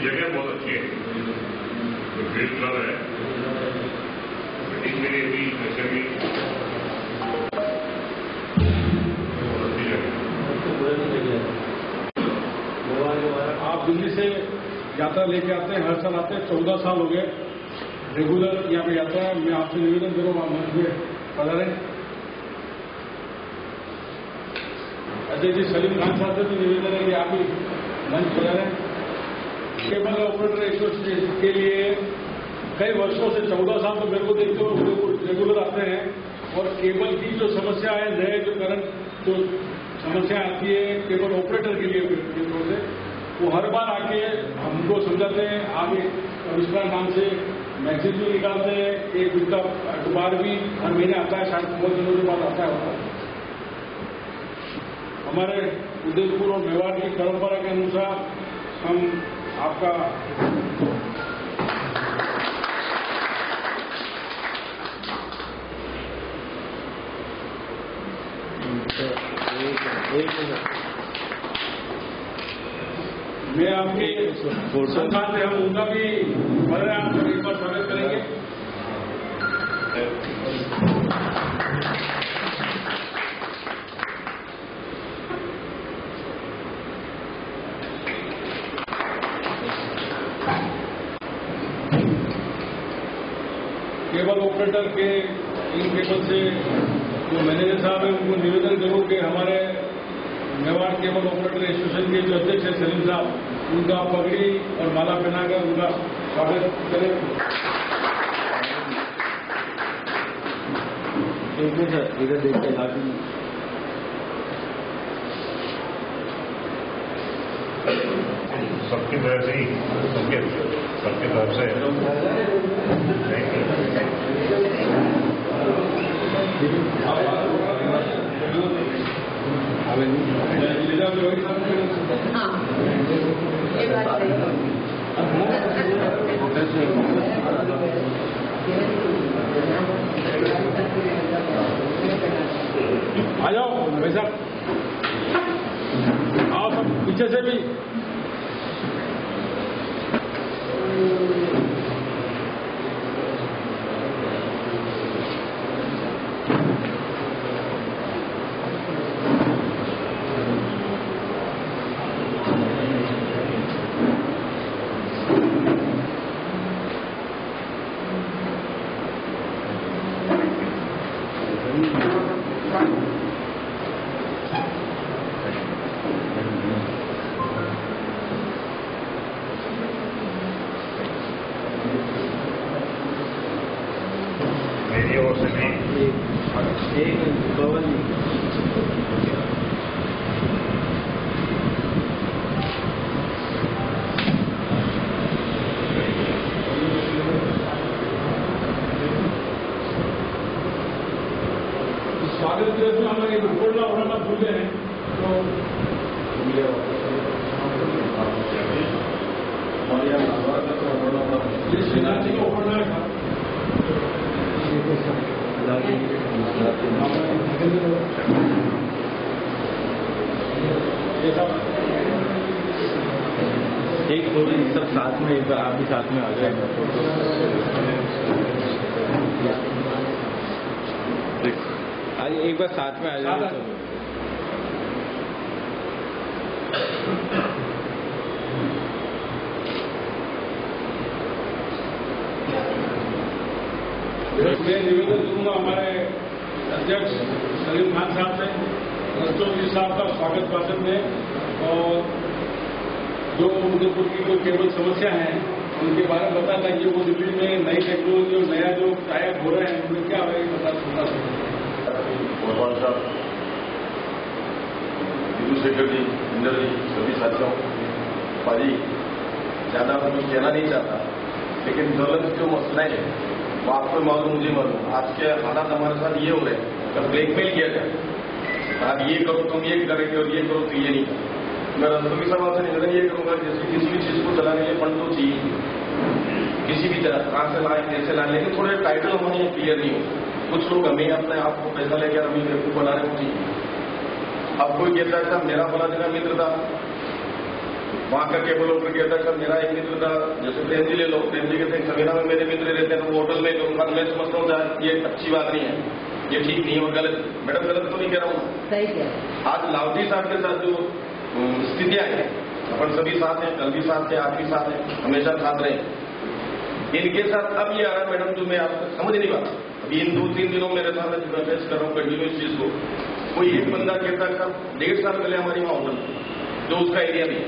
जगह बहुत अच्छी है, तो फील्ड क्लब है, मीटिंग के लिए भी, ऐसे भी बहुत अच्छी जगह। आप दिल्ली से यात्रा लेके आते हैं, हर साल आते हैं, 14 साल हो गए रेगुलर यहाँ पे यात्रा है। मैं आपसे निवेदन करूँगा, आप मंच में पधारें। अध्यक्ष जी सलीम खान साहब से भी निवेदन है कि आप भी मंच पधारें। केबल ऑपरेटर एसोसिएशन के लिए कई वर्षों से 14 साल तो मेरे को देखते हुए रेगुलर आते हैं, और केबल की जो समस्या है, नए जो करंट जो समस्या आती है केबल ऑपरेटर के लिए से, वो हर बार आके हमको समझाते हैं। आप एक आविष्कार नाम से मैसेज भी निकालते हैं, एक उनका अखबार भी हर महीने आता है, शायद बहुत दिनों के बाद आता है। हमारे उदयपुर और मेवाड़ की परंपरा के अनुसार हम आपका मैं आपके संस्थान से हम उनका भी बड़े आप एक बार स्वागत करेंगे। केबल ऑपरेटर के इन केबल से जो मैनेजर साहब है उनको निवेदन करूं कि हमारे मेवाड़ केबल ऑपरेटर एसोसिएशन के जो अध्यक्ष है सलीम साहब, उनका पगड़ी और माला पहनाकर उनका स्वागत करें। इधर देखते सबकी तरफ से ही, सबके तरफ से आ जाओ भाई साहब, आओ सब पीछे से भी। मेरी ओर से भी एक पवन स्वागत के लिए हम एक बोलना होना भूले हैं, तो ये श्रीनाथ जी का ओपनर था। एक फोटो सब साथ में, एक बार आप भी साथ में आ जाए। आज एक बार साथ में आ जाए। मैं निवेदन करूंगा हमारे अध्यक्ष सलीम खान साहब से, रस्तोगी साहब का स्वागत भाषण में, और जो उदयपुर की जो केबल समस्या है उनके बारे में बताता है कि वो दिल्ली में नई टेक्नोलॉजी और नया जो टाइप हो रहे हैं उनमें क्या है बता सकता है। शेखर जी, इंदर जी, सभी साथियों, पाजी ज्यादा मैं कुछ कहना नहीं चाहता, लेकिन ज्वलंत जो मसला है वो आपको मालूम, मुझे मालूम। आज के हालात हमारे साथ ये हो रहे हैं, जब ब्लैकमेल किया जाए, आप ये करो तुम ये करेंगे और ये करो तो ये नहीं। मैं रस्तोगी सभा से निवेदन ये करूंगा, जैसे किसी भी चीज को चलाने के लिए फंड तो चाहिए, किसी भी तरह कहां से लाए कैसे लाए, लेकिन थोड़े टाइटल हमारे क्लियर नहीं हो। कुछ लोग हमें अपने आप को पैसा लेकर हम बेवकूफ बना रहे होती। अब कोई कहता है साहब मेरा फला जगह मित्र था, वहां का केबल ऑपरेटर कहता है सर मेरा एक मित्र था, जैसे प्रेम जी ले लो, प्रेम जी कहते हैं संविधान में मेरे मित्र रहते हैं तो वो होटल में करूंगा। मैं समझता हूँ ये अच्छी बात नहीं है, ये ठीक नहीं है और गलत। मैडम गलत तो नहीं कह रहा हूँ, सही है। आज लावटी साहब के साथ जो स्थितियां हैं, अपन सभी साथ हैं, कल भी साथ थे, आज भी साथ हैं, हमेशा साथ रहे। इनके साथ अब ये आ रहा है मैडम जो मैं आप समझ नहीं पाता। अभी इन 2-3 दिनों मेरे साथ मैं फेस कर रहा हूँ कंटिन्यू इस चीज को। कोई एक बंदा कहता है सर 1.5 साल पहले हमारी वहां होटल जो उसका एरिया भी,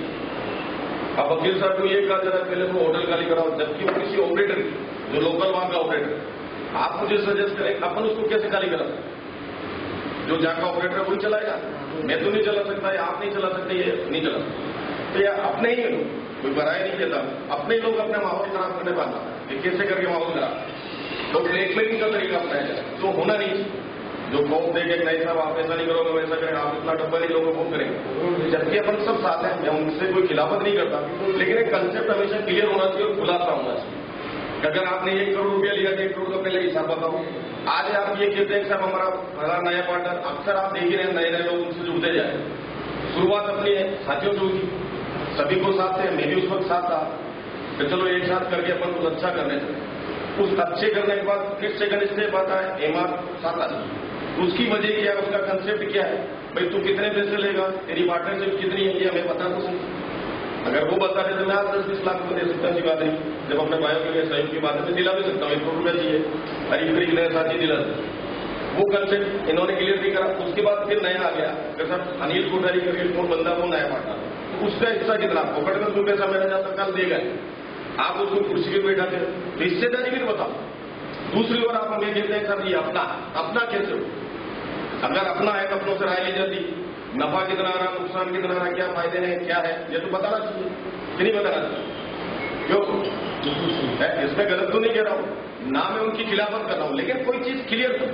अब वकील साहब को ये कहा जा रहा है पहले वो होटल खाली कराओ, जबकि वो किसी ऑपरेटर जो लोकल वहां का ऑपरेटर, आप मुझे सजेस्ट करें अपन उसको कैसे खाली करा सकते? जो जहां का ऑपरेटर है वही चलाएगा, मैं तो नहीं चला सकता, या आप नहीं चला सकते, ये नहीं चला सकता। तो यार अपने ही लोग, कोई बराई नहीं कहता, अपने लोग अपने माहौल खराब करने वाला ये कैसे करके माहौल खराब, तो ब्लैकमेलिंग का तरीका अपनाया जाए तो होना नहीं। जो खौफ देखे नहीं साहब आप ऐसा नहीं करोगे वैसा करें, आप इतना डब्बा नहीं लोगों को करेंगे, जबकि अपन सब साथ हैं, मैं उनसे कोई खिलाफत नहीं करता, लेकिन एक कंसेप्ट हमेशा क्लियर होना चाहिए और खुलासा होना चाहिए। अगर आपने 1 करोड़ रुपया लिया, 1 करोड़ का पहले हिसाब बताओ। आज आप ये कहते हैं साहब हमारा पहला नया पार्टनर, अक्सर आप देख ही रहे नए नए लोग उनसे जुड़ते जाए। शुरुआत अपनी है साथियों से हुई, सभी को साथ थे, मैं भी उस वक्त साथ था, तो चलो एक साथ करके अपन कुछ अच्छा करने थे। उस अच्छे करने के बाद फिर सेकंड स्टेप आता है एमआर साथ आता है। उसकी वजह क्या है, उसका कंसेप्ट क्या है, भाई तू कितने पैसे लेगा, तेरी पार्टनरशिप कितनी है, ये हमें पता तो सही। अगर वो बता रहे तो मैं आप 10-20 लाख रुपये दे सकता हूँ, बात नहीं। जब अपने भाइयों के लिए सहयोग की बात है मैं दिला भी सकता हूँ, 1 करोड़ रुपया चाहिए, करीब करीब नया साथी दिला। वो कंसेप्ट इन्होंने क्लियर नहीं करा। उसके बाद फिर नया आ गया सर अनिल कोठारी करके कौन बंदा वो नया पार्टनर, तो उसका हिस्सा कितना पकड़ कर कोई पैसा मेरा जाता कल देगा, आप उसको कुर्सी पे बैठाते, तो हिस्सेदारी भी बताओ। दूसरी ओर आप हमें कहते हैं सर ये अपना कैसे हो? अगर अपना है तो अपनों से राय ली जाती, नफा कितना आ रहा, नुकसान कितना आ रहा, क्या फायदे हैं, क्या है, ये तो बताना चाहिए कि नहीं बताना चाहिए? क्यों इसमें गलत तो नहीं कह रहा हूं, ना मैं उनकी खिलाफत कर रहा हूं, लेकिन कोई चीज क्लियर करो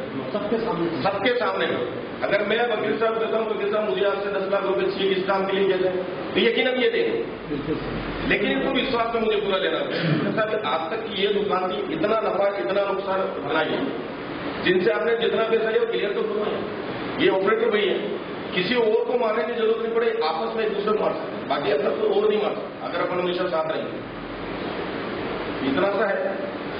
सबके सामने हो। अगर मैं वकील साहब कहता हूं वकील साहब मुझे आपसे 10 लाख रुपए चाहिए इस काम के लिए कैसे, तो यकीन अब ये देंगे, लेकिन इनको विश्वास में मुझे पूरा लेना पड़ेगा। आज तक की ये दुकान थी, इतना नफा इतना नुकसान बनाई, जिनसे आपने जितना पैसा लिया क्लियर तो करो। ये ऑपरेटर भाई है, किसी और को मारने की जरूरत नहीं पड़े, आपस में एक दूसरे को मार सकते, बाकी अब तक तो और नहीं मार सकते अगर अपन हमेशा साथ रहेंगे। इतना सा है,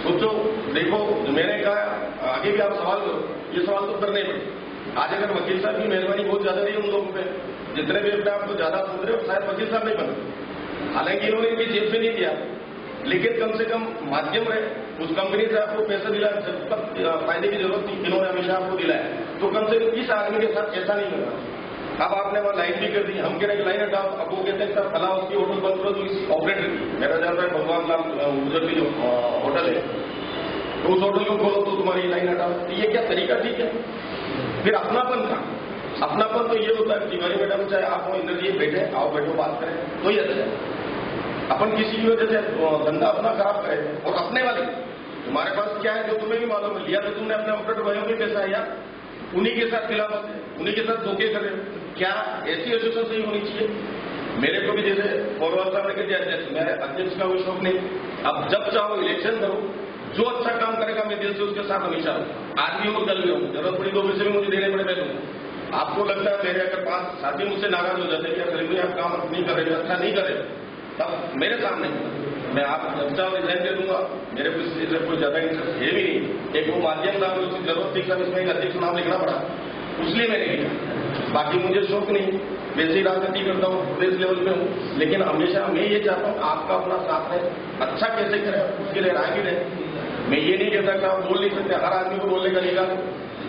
सोचो देखो जो मैंने कहा, आगे भी आप सवाल करो, ये सवाल तो करने पड़े। आज अगर वकील साहब की मेहरबानी बहुत ज्यादा रही उन लोगों पे, जितने भी अपने आपको ज्यादा सोच रहे हो शायद वकील साहब नहीं बने, हालांकि इन्होंने इनकी जेब से नहीं दिया, लेकिन कम से कम माध्यम रहे, उस कंपनी से आपको पैसा दिलाया, जब तक फायदे की जरूरत थी इन्होंने हमेशा आपको दिलाया, तो कम से कम इस आदमी के साथ ऐसा नहीं करना। अब आपने वहां लाइन भी कर दी, हम कह रहे हैं लाइन हटाओ, अब वो कहते हैं सर फला उसकी होटल बंद करो, तो इस ऑपरेटर की मेरा जाता है भगवान लाल गुजर की जो होटल है, तो उस होटल को खोलो तो तुम्हारी लाइन हटाओ, तो ये क्या तरीका ठीक है? फिर अपनापन का अपनापन तो ये होता है तिवारी मैडम चाहे आप हो इंद्र जी बैठे, आओ बैठो बात करें, तो ही अच्छा है। अपन किसी की वजह से धंधा अपना खराब करें, और अपने वाले तुम्हारे पास क्या है जो तुम्हें भी मालूम है, लिया तो तुमने अपने ऑपरेटर भाइयों के पैसा है, यार उन्हीं के साथ खिलाफत है, उन्हीं के साथ धोखे कर रहे हो, क्या ऐसी एसोसिएशन सही होनी चाहिए? मेरे को भी जैसे पौरवाल साहब ने कह दिया अध्यक्ष, मेरे अध्यक्ष का कोई शौक नहीं, अब जब चाहो इलेक्शन करो, जो अच्छा काम करेगा मैं दिल से उसके साथ हमेशा हूं, आज भी हूं कल भी हूं, जरूरत पड़ी 2 पैसे भी मुझे देने पड़े मैं दूंगा। आपको लगता है मेरे अगर 5 साथी मुझसे नाराज हो जाते हैं कि आप काम नहीं कर रहे, अच्छा नहीं कर रहे, तब मेरे सामने मैं आप जब चाहो रिजाइन दे दूंगा, मेरे को कोई ज्यादा इंटरेस्ट है भी नहीं, एक वो माध्यम था उसकी जरूरत थी सर, इसमें एक अध्यक्ष नाम लिखना पड़ा, इसलिए मैंने लिया, बाकी मुझे शौक नहीं, वैसे ही राजनीति करता हूँ, प्रदेश लेवल पे हूँ, लेकिन हमेशा मैं ये चाहता हूँ आपका अपना साथ है, अच्छा कैसे करें उसके लिए राय भी रहे। मैं ये नहीं कहता कि आप बोल नहीं सकते, हर आदमी को बोलने का अधिकार,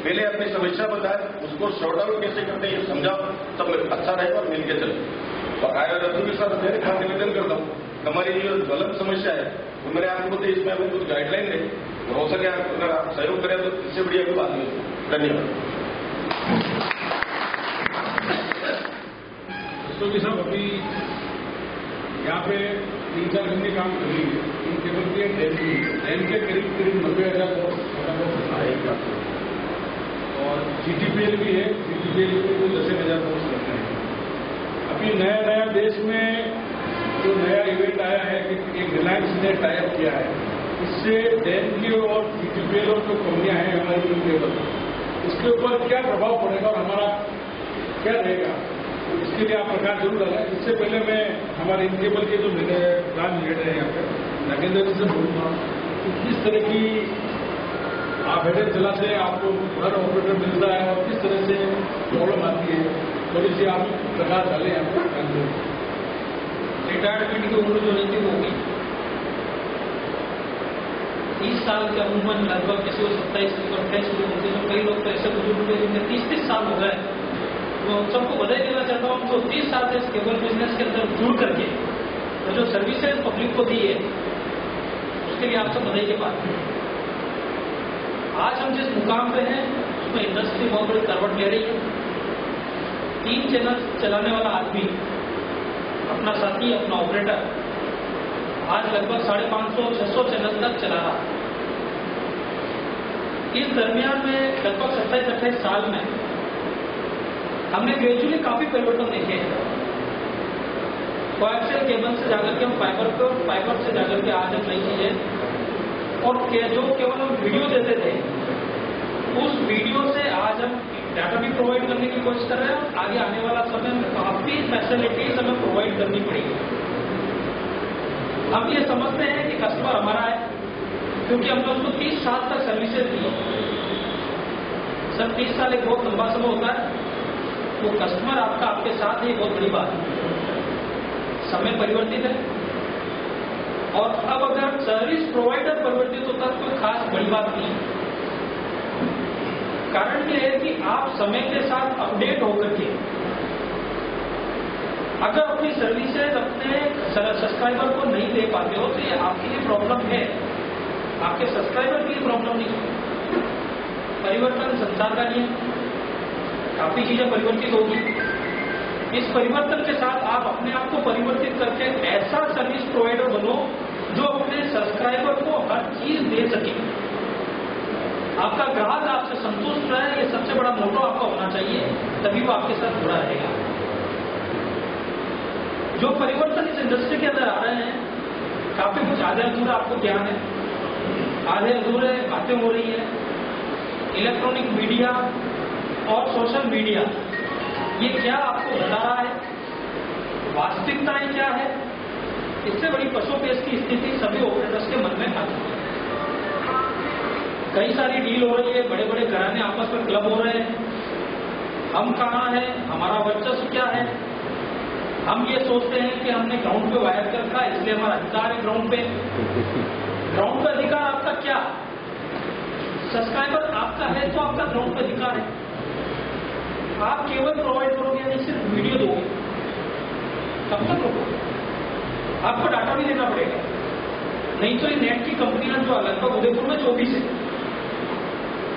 पहले अपनी समस्या बताए, उसको शॉर्ट आउट कैसे करते हैं ये समझाओ, तब अच्छा रहेगा और मिलकर चले। और आया रत्न के साथ मेरे खास निवेदन करता हूँ, हमारी जो ज्वलंत समस्या है तो मैंने आपको बताया, इसमें हमें कुछ गाइडलाइन है, और हो सके अगर आप सहयोग करें तो इससे बढ़िया कोई बात नहीं। धन्यवाद। तो सब अभी यहाँ पे 3-4 घंटे काम करेंगे, इन केवल के डैम के करीब 90,000 आएगा, और GTPL भी है, GTPL में तो 10,000 पोस्ट करते हैं। अभी नया देश में जो नया इवेंट आया है कि एक रिलायंस ने टाइप किया है, इससे डैम की और GTPL और जो कंपनियां हैं हमारी केबल, इसके ऊपर क्या प्रभाव पड़ेगा और हमारा क्या रहेगा? इसके लिए आप प्रकाश जरूर डालें। इससे पहले मैं हमारे इन केबल के जो ब्रांच हेड है यहाँ पे नागेंद्र जी से बोलूँगा कि किस तरह की आप हेडर चलाते हैं, आपको हर ऑपरेटर मिलता है और किस तरह से प्रॉब्लम आती है, थोड़ी सी आप प्रकाश डालें यहाँ पे। रिटायरमेंट की उम्र जो रहती है वो होगी 30 साल के अमूमन लगभग किसी को 27 की 28 शुरू होती है। कई लोग तो ऐसे बुजुर्ग हुए जिनके 30-30 साल हो गए। तो सबको बधाई देना चाहता हूँ तो 30 साल से इस केबल बिजनेस के अंदर जुड़ करके तो जो सर्विसेज पब्लिक को दी है उसके लिए आपसे बधाई के बात है। आज हम जिस मुकाम पे हैं उसमें इंडस्ट्री बहुत बड़ी करवट ले रही है। 3 चैनल चलाने वाला आदमी, अपना साथी, अपना ऑपरेटर आज लगभग 550-600 चैनल तक चला रहा है। इस दरमियान में लगभग 27-28 साल में हमने ग्रेजुअली काफी परिवर्तन देखे हैं। कोएक्सियल केबल से जाकर के हम फाइबर पे और फाइबर से जाकर के आज हम नई चीजें और जो केवल हम वीडियो देते थे उस वीडियो से आज हम डाटा भी प्रोवाइड करने की कोशिश कर रहे हैं और आगे आने वाला समय में काफी फैसिलिटीज हमें प्रोवाइड करनी पड़ेगी। हम ये समझते हैं कि कस्टमर हमारा है क्योंकि हमने उसको 30 साल तक सर्विसेज दी। सर 30 साल एक बहुत लंबा समय होता है, वो कस्टमर आपका आपके साथ है, बहुत बड़ी बात है। समय परिवर्तित है और अब अगर सर्विस प्रोवाइडर परिवर्तित होता है तो कोई खास बड़ी बात नहीं है। कारण यह है कि आप समय के साथ अपडेट होकर के अगर अपनी सर्विसेज अपने सब्सक्राइबर को नहीं दे पाते हो तो ये आपके लिए प्रॉब्लम है, आपके सब्सक्राइबर के लिए प्रॉब्लम नहीं है। परिवर्तन संसार का नियम, काफी चीजें परिवर्तित होगी। इस परिवर्तन के साथ आप अपने आप को परिवर्तित करके ऐसा सर्विस प्रोवाइडर बनो जो अपने सब्सक्राइबर को हर चीज दे सके। आपका ग्राहक आपसे संतुष्ट रहे, ये सबसे बड़ा मोटो आपका होना चाहिए, तभी वो आपके साथ जुड़ा रहेगा। जो परिवर्तन इस इंडस्ट्री के अंदर आ रहे हैं काफी कुछ आधे अधूरा आपको ज्ञान है, आधे अधूरे बातें हो रही है। इलेक्ट्रॉनिक मीडिया और सोशल मीडिया ये क्या आपको बता रहा है, वास्तविकताएं क्या है, इससे बड़ी पशुपेश की स्थिति सभी ऑपरेटर्स के मन में आ चुकी है। कई सारी डील हो रही है, बड़े बड़े घराने आपस में क्लब हो रहे हैं। हम कहाँ हैं, हमारा वर्चस्व क्या है। हम ये सोचते हैं कि हमने ग्राउंड पे वायर कर रखा है इसलिए हमारा अधिकार है ग्राउंड पे। ग्राउंड पे अधिकार आपका क्या, सब्सक्राइबर आपका है तो आपका ग्राउंड पे अधिकार है। आप केवल प्रोवाइड करोगे यानी सिर्फ वीडियो दोगे, कब तक रोकोगे? आपको डाटा भी देना पड़ेगा, नहीं तो ये नेट की कंपनियां जो लगभग उदयपुर में 24 है,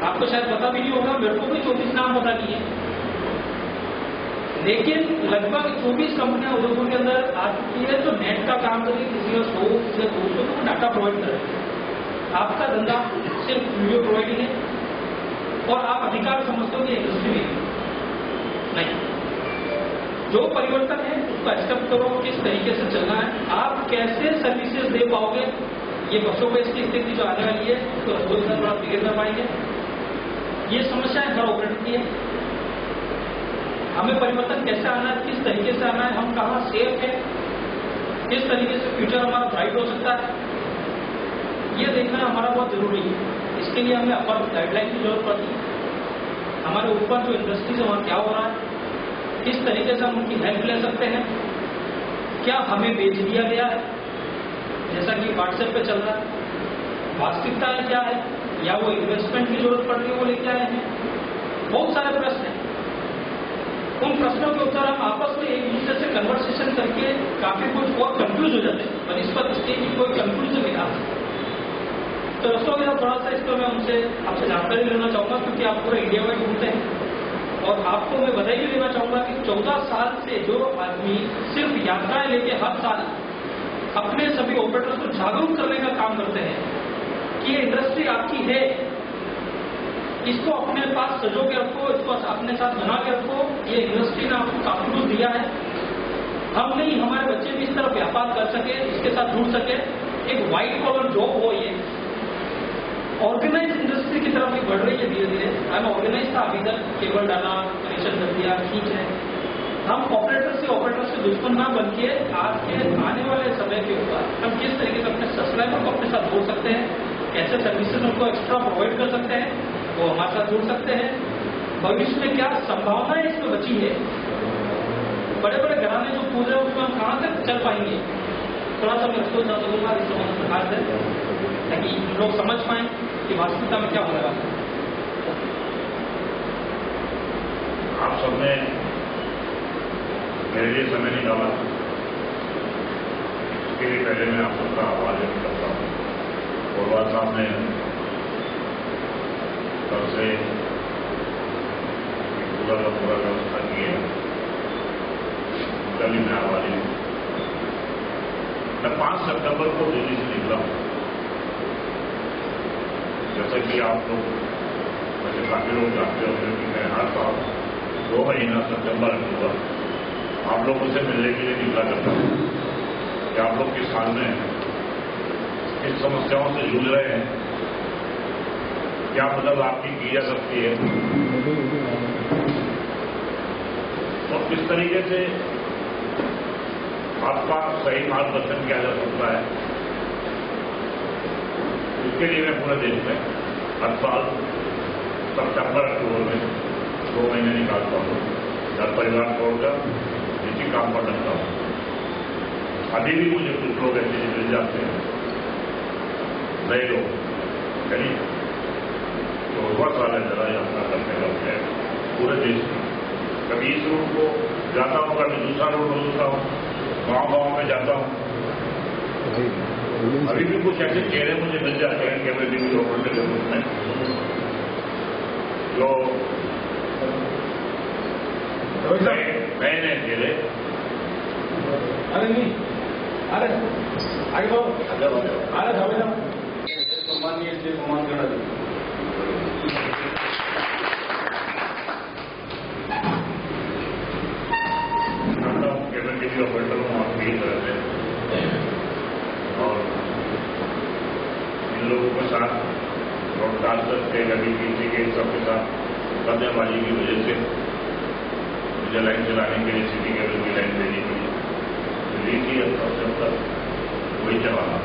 आपको शायद पता भी नहीं होगा, मेरे को भी 24 नाम पता नहीं है, लेकिन लगभग 24 कंपनियां उदयपुर के अंदर आ चुकी है जो नेट का काम करेगी, किसी का 100 या 200 को डाटा प्रोवाइड करे। आपका धंधा सिर्फ वीडियो प्रोवाइडिंग है और आप अधिकार समझते हो कि इंडस्ट्री में नहीं। जो परिवर्तन है उसको एक्सेप्ट करो, किस तरीके से चलना है, आप कैसे सर्विसेज दे पाओगे, ये पशुपेश की स्थिति जो आने वाली है उसको रसोई से थोड़ा बिगड़ कर पाएंगे। ये समस्याएं हर ऑपरेटर की है। हमें परिवर्तन कैसे आना है, किस तरीके से आना है, हम कहाँ सेफ है, किस तरीके से फ्यूचर हमारा ब्राइट हो सकता है, ये देखना हमारा बहुत जरूरी है। इसके लिए हमें अपर गाइडलाइन की जरूरत पड़ती है। हमारे ऊपर जो इंडस्ट्री से वहाँ क्या हो रहा है, किस तरीके से हम उनकी हेल्प ले सकते हैं, क्या हमें बेच दिया गया है जैसा कि व्हाट्सएप पे चल रहा है, वास्तविकताएं क्या है, या वो इन्वेस्टमेंट की जरूरत पड़ रही है वो लेके आए हैं। बहुत सारे प्रश्न हैं, उन प्रश्नों के उत्तर हम आपस में एक दूसरे से कन्वर्सेशन करके काफी कुछ और कंफ्यूज हो जाते हैं, बनिस्बत इसके कि कोई कंक्लूजन नहीं आता। तो दोस्तों मेरा थोड़ा सा इसको मैं उनसे आपसे जानकारी लेना चाहूंगा क्योंकि आप पूरे इंडिया में घूमते हैं और आपको मैं बधाई भी देना चाहूंगा कि 14 साल से जो आदमी सिर्फ यात्राएं लेके हर साल अपने सभी ऑपरेटर्स को जागरूक करने का काम करते हैं कि ये इंडस्ट्री आपकी है, इसको अपने पास सजो के रखो, इसको अपने साथ बना के रखो। ये इंडस्ट्री ने आपको काफी कुछ दिया है, हम नहीं हमारे बच्चे भी इस तरफ व्यापार कर सके, इसके साथ जुड़ सके, एक व्हाइट कॉलर जॉब हो। ये ऑर्गेनाइज इंडस्ट्री की तरफ भी बढ़ रही है धीरे धीरे। हम ऑर्गेनाइज था अभी तक, केबल डाला, कनेक्शन कर दिया, ठीक है, हम ऑपरेटर से दुश्मन ना बन के आज के आने वाले समय के ऊपर हम किस तरीके से अपने सब्सक्राइबर को अपने साथ जोड़ सकते हैं, कैसे सर्विसेज उनको एक्स्ट्रा प्रोवाइड कर सकते हैं, वो हमारे साथ जुड़ सकते हैं। भविष्य में क्या संभावनाएं इसमें बची है, बड़े बड़े घराने जो कूद रहे हैं उसमें हम कहां तक चल पाएंगे, थोड़ा सा मैं सोचना चाहूंगा इस प्रकार से, ताकि लोग समझ पाएं कि वास्तविकता में क्या होने वाला है। आप सबने मेरे लिए समय निकाला, इसके लिए पहले मैं आप सबका आभार व्यक्त करता हूँ। गोलवाल साहब ने कल से पूरा का पूरा व्यवस्था की है, कल ही मैं आभारी हूँ। मैं 5 सितंबर को दिल्ली से निकला हूँ। जैसा कि आप लोग वैसे काफी लोग जानते होंगे कि मैं हर साल 2 महीना सितंबर अक्टूबर आप लोगों से मिलने के लिए निकला करता हूँ कि आप लोग किस हाल में किस समस्याओं से जूझ रहे हैं, क्या मदद आपकी की जा सकती है और किस तरीके से आपका सही मार्गदर्शन किया जा सकता है। इसके लिए मैं पूरे देश में हर साल सितंबर अक्टूबर में 2 महीने निकालता हूँ, घर परिवार छोड़कर इसी काम पर लगता हूँ। अभी भी मुझे कुछ लोग ऐसे मिल जाते हैं, नए लोग, यानी 14 साल जरा यात्रा करने लगते हैं पूरे देश में। कभी इस रूट को जाता हूँ, कभी दूसरा रूट ढूंढता हूँ, गांव में जाता हूँ। अभी भी कुछ ऐसे चेहरे मुझे मिल जाते हैं केवल टीवी ऑपरेटर के रूप में, जो नए चेहरे। अरे नहीं, अरे आगे बढ़ो, अरे हमें सम्मानीय श्री कुमार गणराज केवल टीवी ऑपरेटर हूँ आपकी ही तरह से, और इन लोगों के साथ ब्रॉडकास्टर के कभी किसी के सबके साथ बल्लेबाजी की वजह से मुझे लाइन चलाने के लिए सिटी केबल की लाइन देनी पड़ी। दिल्ली की अब तक वही चलाना,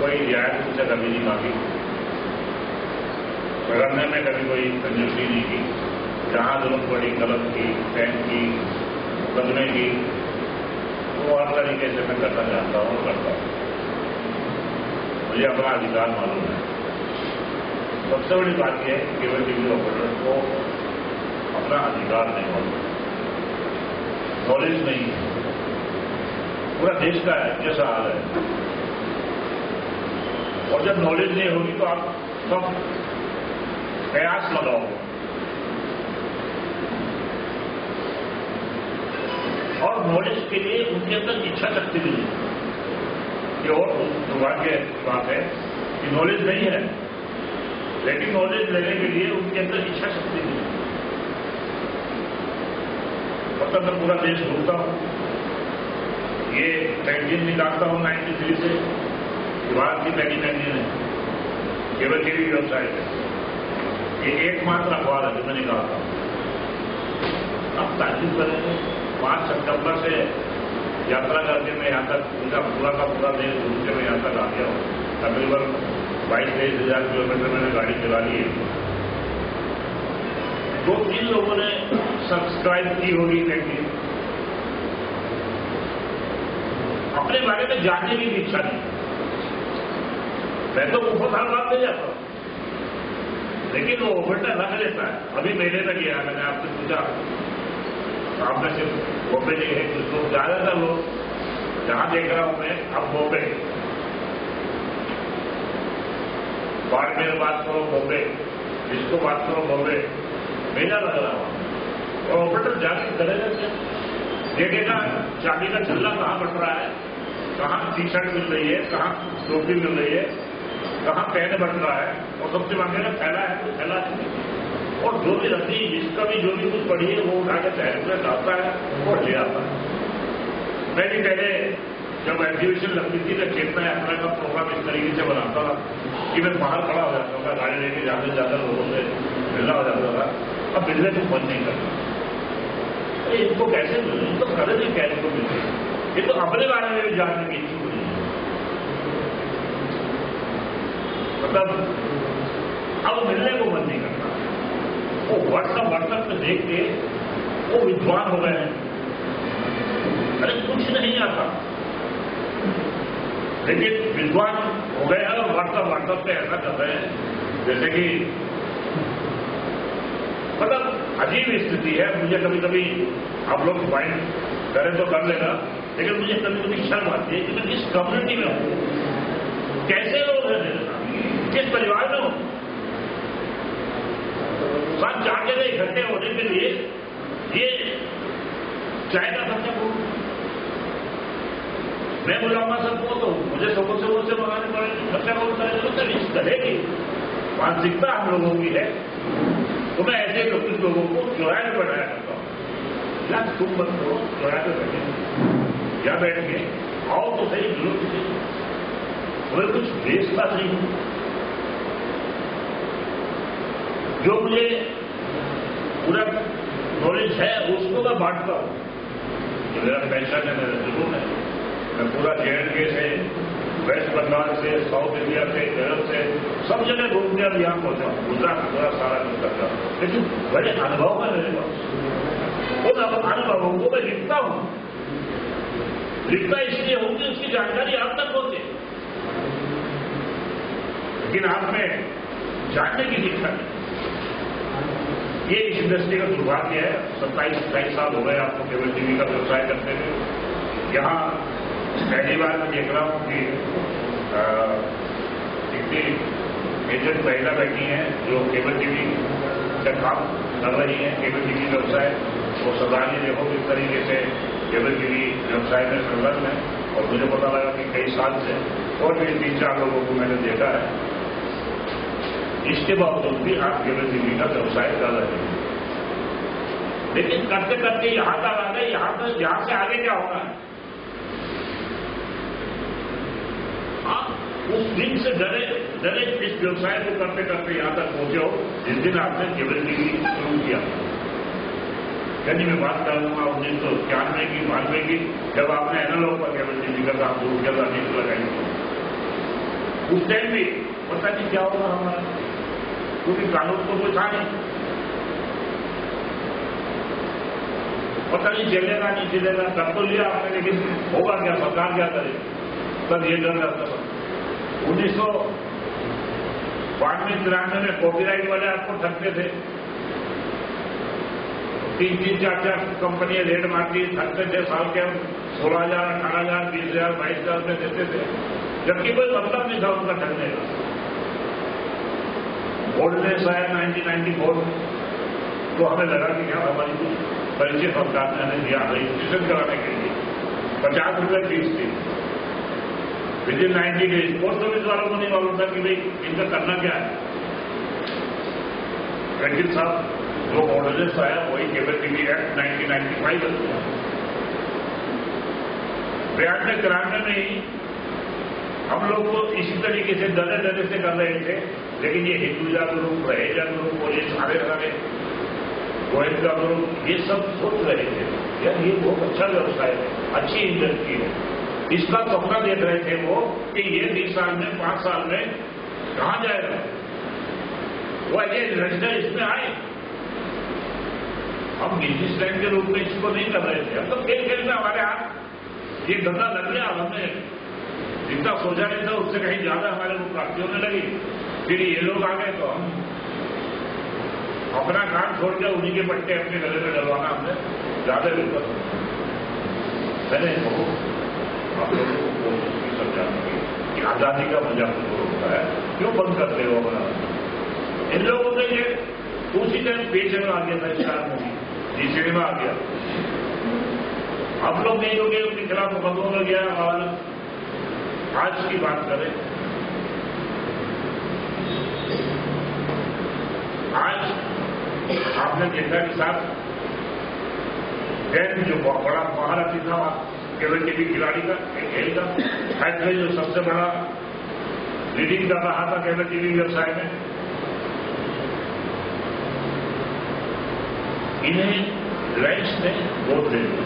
कोई रियायत मुझसे कभी नहीं मांगी, पकड़ने में कभी कोई कंजूसी नहीं की। जहां जरूरत पड़ी कलम की, पेन की, मुकदमे की, वो हर तरीके से मैं करना चाहता हूँ और करता हूँ। मुझे अपना अधिकार मालूम है। सबसे बड़ी बात यह है कि केवल टीवी ऑपरेटर को अपना अधिकार नहीं मालूम, नॉलेज नहीं है। पूरा देश का जैसा हाल है, और जब नॉलेज नहीं होगी तो आप सब प्रयास लगाओगे, और नॉलेज के लिए उनके अंदर इच्छा शक्ति भी नहीं। ये और दुर्भाग्य की बात है कि नॉलेज नहीं है, लेकिन नॉलेज लेने के लिए उनके अंदर इच्छा शक्ति नहीं है। मतलब मैं पूरा देश घूमता हूं, ये मैगजीन निकालता हूं 93 से, भारत की पहली मैगजीन है, केवल टीवी वेबसाइट है। ये एकमात्र अखबार है जो मैं निकालता हूं। अब तारीफ करेंगे 5 सितंबर से यात्रा करके मैं यहाँ तक उनका पूरा का पूरा देश घूम के मैं यहाँ तक आ गया हूँ। तकरीबन 22-23 हजार किलोमीटर मैंने गाड़ी चला ली है। 2-3 लोगों ने सब्सक्राइब की होगी, लेकिन अपने बारे में जानने की भी इच्छा नहीं। मैं तो मुफ्त हर बात ले जाता हूं, लेकिन वो ऑपरेटर रख लेता है। अभी मेले में गया, मैंने आपसे पूछा, आपने सिर्फ बॉम्बे नहीं है, कुछ लोग ज्यादातर लोग जहां देख रहा हूं मैं, अब बॉम्बे, बाड़मेर बात करो बॉम्बे, जिसको बात करो बॉम्बे, मेला लग रहा हूं। और ऑपरेटर जाके करेगा क्या? देखेगा चाबी का छल्ला कहां बट रहा है, कहां टी शर्ट मिल रही है, कहां टोपी मिल रही है, कहां पेन बट रहा है, और सबसे मांगेगा फैला है तो फैला है। और जो भी रद्दी जिसका भी जो भी कुछ पड़ी है वो उठा के पैर में डालता है और ले आता है। मैं भी पहले जब एग्जीबिशन लगती थी मैं चेतना यात्रा का प्रोग्राम इस तरीके से बनाता था कि मैं बाहर खड़ा हो जाता था, गाड़ी लेके जाते ज्यादा लोगों से मिलना हो जाता था। अब मिलने को मन नहीं करता, अरे इनको कैसे मिले, इनको करेंगे क्या, इनको मिले, ये तो अपने बारे में भी जानने की इच्छुक नहीं है। मतलब अब मिलने को मन नहीं करता। वो व्हाट्सएप में देख के वो विद्वान हो गए हैं। अरे कुछ नहीं आता, लेकिन विद्वान हो गए हैं और व्हाट्सएप पे ऐसा कर रहे हैं जैसे कि मतलब अजीब स्थिति है। मुझे कभी कभी आप लोग फाइंड करें तो कर लेना, लेकिन मुझे कभी कभी शर्म आती है कि मैं किस कम्युनिटी में हूं, कैसे लोग हैं मेरे साथ, किस परिवार में हूं। सब 4 जगह इकट्ठे होने के लिए ये चाय का खर्चा करूं, मैं बुलाऊंगा सबको तो मुझे सबको से मंगाने पड़ेंगे, खर्चा बहुत करेंगे। तो इस तरह की मानसिकता हम लोगों की है। तो मैं ऐसे कुछ लोगों को चौराहे में बैठाया करता हूं, या तुम मत करो, चौराहे पे बैठे या बैठ के आओ तो सही, जुलूस से मुझे कुछ बेचता नहीं हूं। जो मुझे पूरा नॉलेज है उसको मैं बांटता हूं। जो मेरा पैशन है, मेरा जुनून है, मैं पूरा JNK से, वेस्ट बंगाल से, साउथ इंडिया से, केरल से सब जगह घूमने अब यहां पहुंचा हूं, गुजरात पूरा सारा कुछ करता हूं। लेकिन बड़े अनुभव है मेरे पास, उन अनुभवों को मैं लिखता हूं। लिखता इसलिए हूं कि उसकी जानकारी आप तक पहुंचे, लेकिन आप में जानने की दीक्षा नहीं। ये इस इंडस्ट्री का दुर्भाग्य है। 27-28 साल हो गए आपको केबल टीवी का व्यवसाय करते हुए। यहाँ पहली बार मैं देख रहा हूं कि इतनी एजेंट महिला बैठी हैं जो केबल टीवी का काम कर रही हैं। केबल टीवी व्यवसाय वो सदानी देखो किस तरीके से केबल टीवी व्यवसाय में संलग्न है। और मुझे पता लगा कि कई साल से और भी 3-4 लोगों को मैंने देखा है। इसके बावजूद भी आप केबल टीवी का व्यवसाय कर रहे हैं, लेकिन करते करते यहां तक आ गए। यहां से आगे क्या होना है? आप उस दिन से डरे इस व्यवसाय को करते करते यहां तक पहुंचे हो जिस दिन आपने केबल टीवी शुरू किया। यानी मैं बात कर रहा हूं 1991 की, 92 की, जब आपने एनालॉग पर केबल टीवी का काम शुरू किया था, नीति लगाई। उस टाइम भी पता नहीं क्या होगा हमारा, क्योंकि कानून तो कोई था नहीं, पता नहीं चलेगा नहीं चलेगा। कर तो लिया आपने, लेकिन होगा क्या, सरकार क्या करे, तब ये डर रहता था। 1992-93 में कॉपीराइट वाले आपको ठगते थे। 3-3, 4-4 कंपनियां रेड मारती ठगते थे। साल के 16,000, 18,000, 20,000, 22,000 में देते थे, जबकि कोई मतलब नहीं था उनका ठगने का। ऑर्डिनेंस आया 1994, तो हमें लगा कि क्या हमारी कुछ परिचय सरकार ने हमें दिया रजिस्ट्रेशन कराने के लिए 50 रुपये फीस थी। विदिन 90 डेज पोस्ट ऑफिस वालों को नहीं मालूम था कि भाई इनका करना क्या है। वकील साहब जो ऑर्डिनेंस आया वही केबल टीवी एक्ट 1995 है। 92-93 में ही हम लोग को इसी तरीके से डरे से कर रहे थे। लेकिन ये हिंदुजा ग्रुप, रहेजा ग्रुप और ये सारे गोयनका ग्रुप ये सब सोच रहे थे यार ये बहुत अच्छा व्यवसाय है, अच्छी इंडस्ट्री है। इसका सपना देख रहे थे वो कि ये 20 साल में, 5 साल में कहां जाएगा। वो ये रचना इसमें आए। हम बिजनेसमैन के रूप में इसको नहीं कर रहे थे। हम तो खेल में हमारे हाथ ये धंधा लग गया। हमने जितना सोचा नहीं था उससे कहीं ज्यादा हमारे को प्राप्ति होने लगी। फिर ये लोग आ गए तो हम अपना काम छोड़ के उन्हीं के पट्टे अपने गले में डलवाना हमने ज्यादा बेहतर। मैंने आप लोगों को कोशिश की समझाने की कि आजादी का मजा आपको होता है, क्यों बंद करते हो अपना। इन लोगों ने ये उसी टाइम पेशे में आ गया था, स्टार मूवी जी सिनेमा आ गया। आप लोग नहीं होंगे उनके खिलाफ मुकदमा में गया। और आज की बात करें, आज आपने देखा कि साथ जैन जो बड़ा महारथी था केबल टीवी खिलाड़ी का, खेल का, फैक्ट्री जो सबसे बड़ा लीडिंग कर रहा था केबल टीवी व्यवसाय में, इन्हें रिलायंस ने वोट दे दिया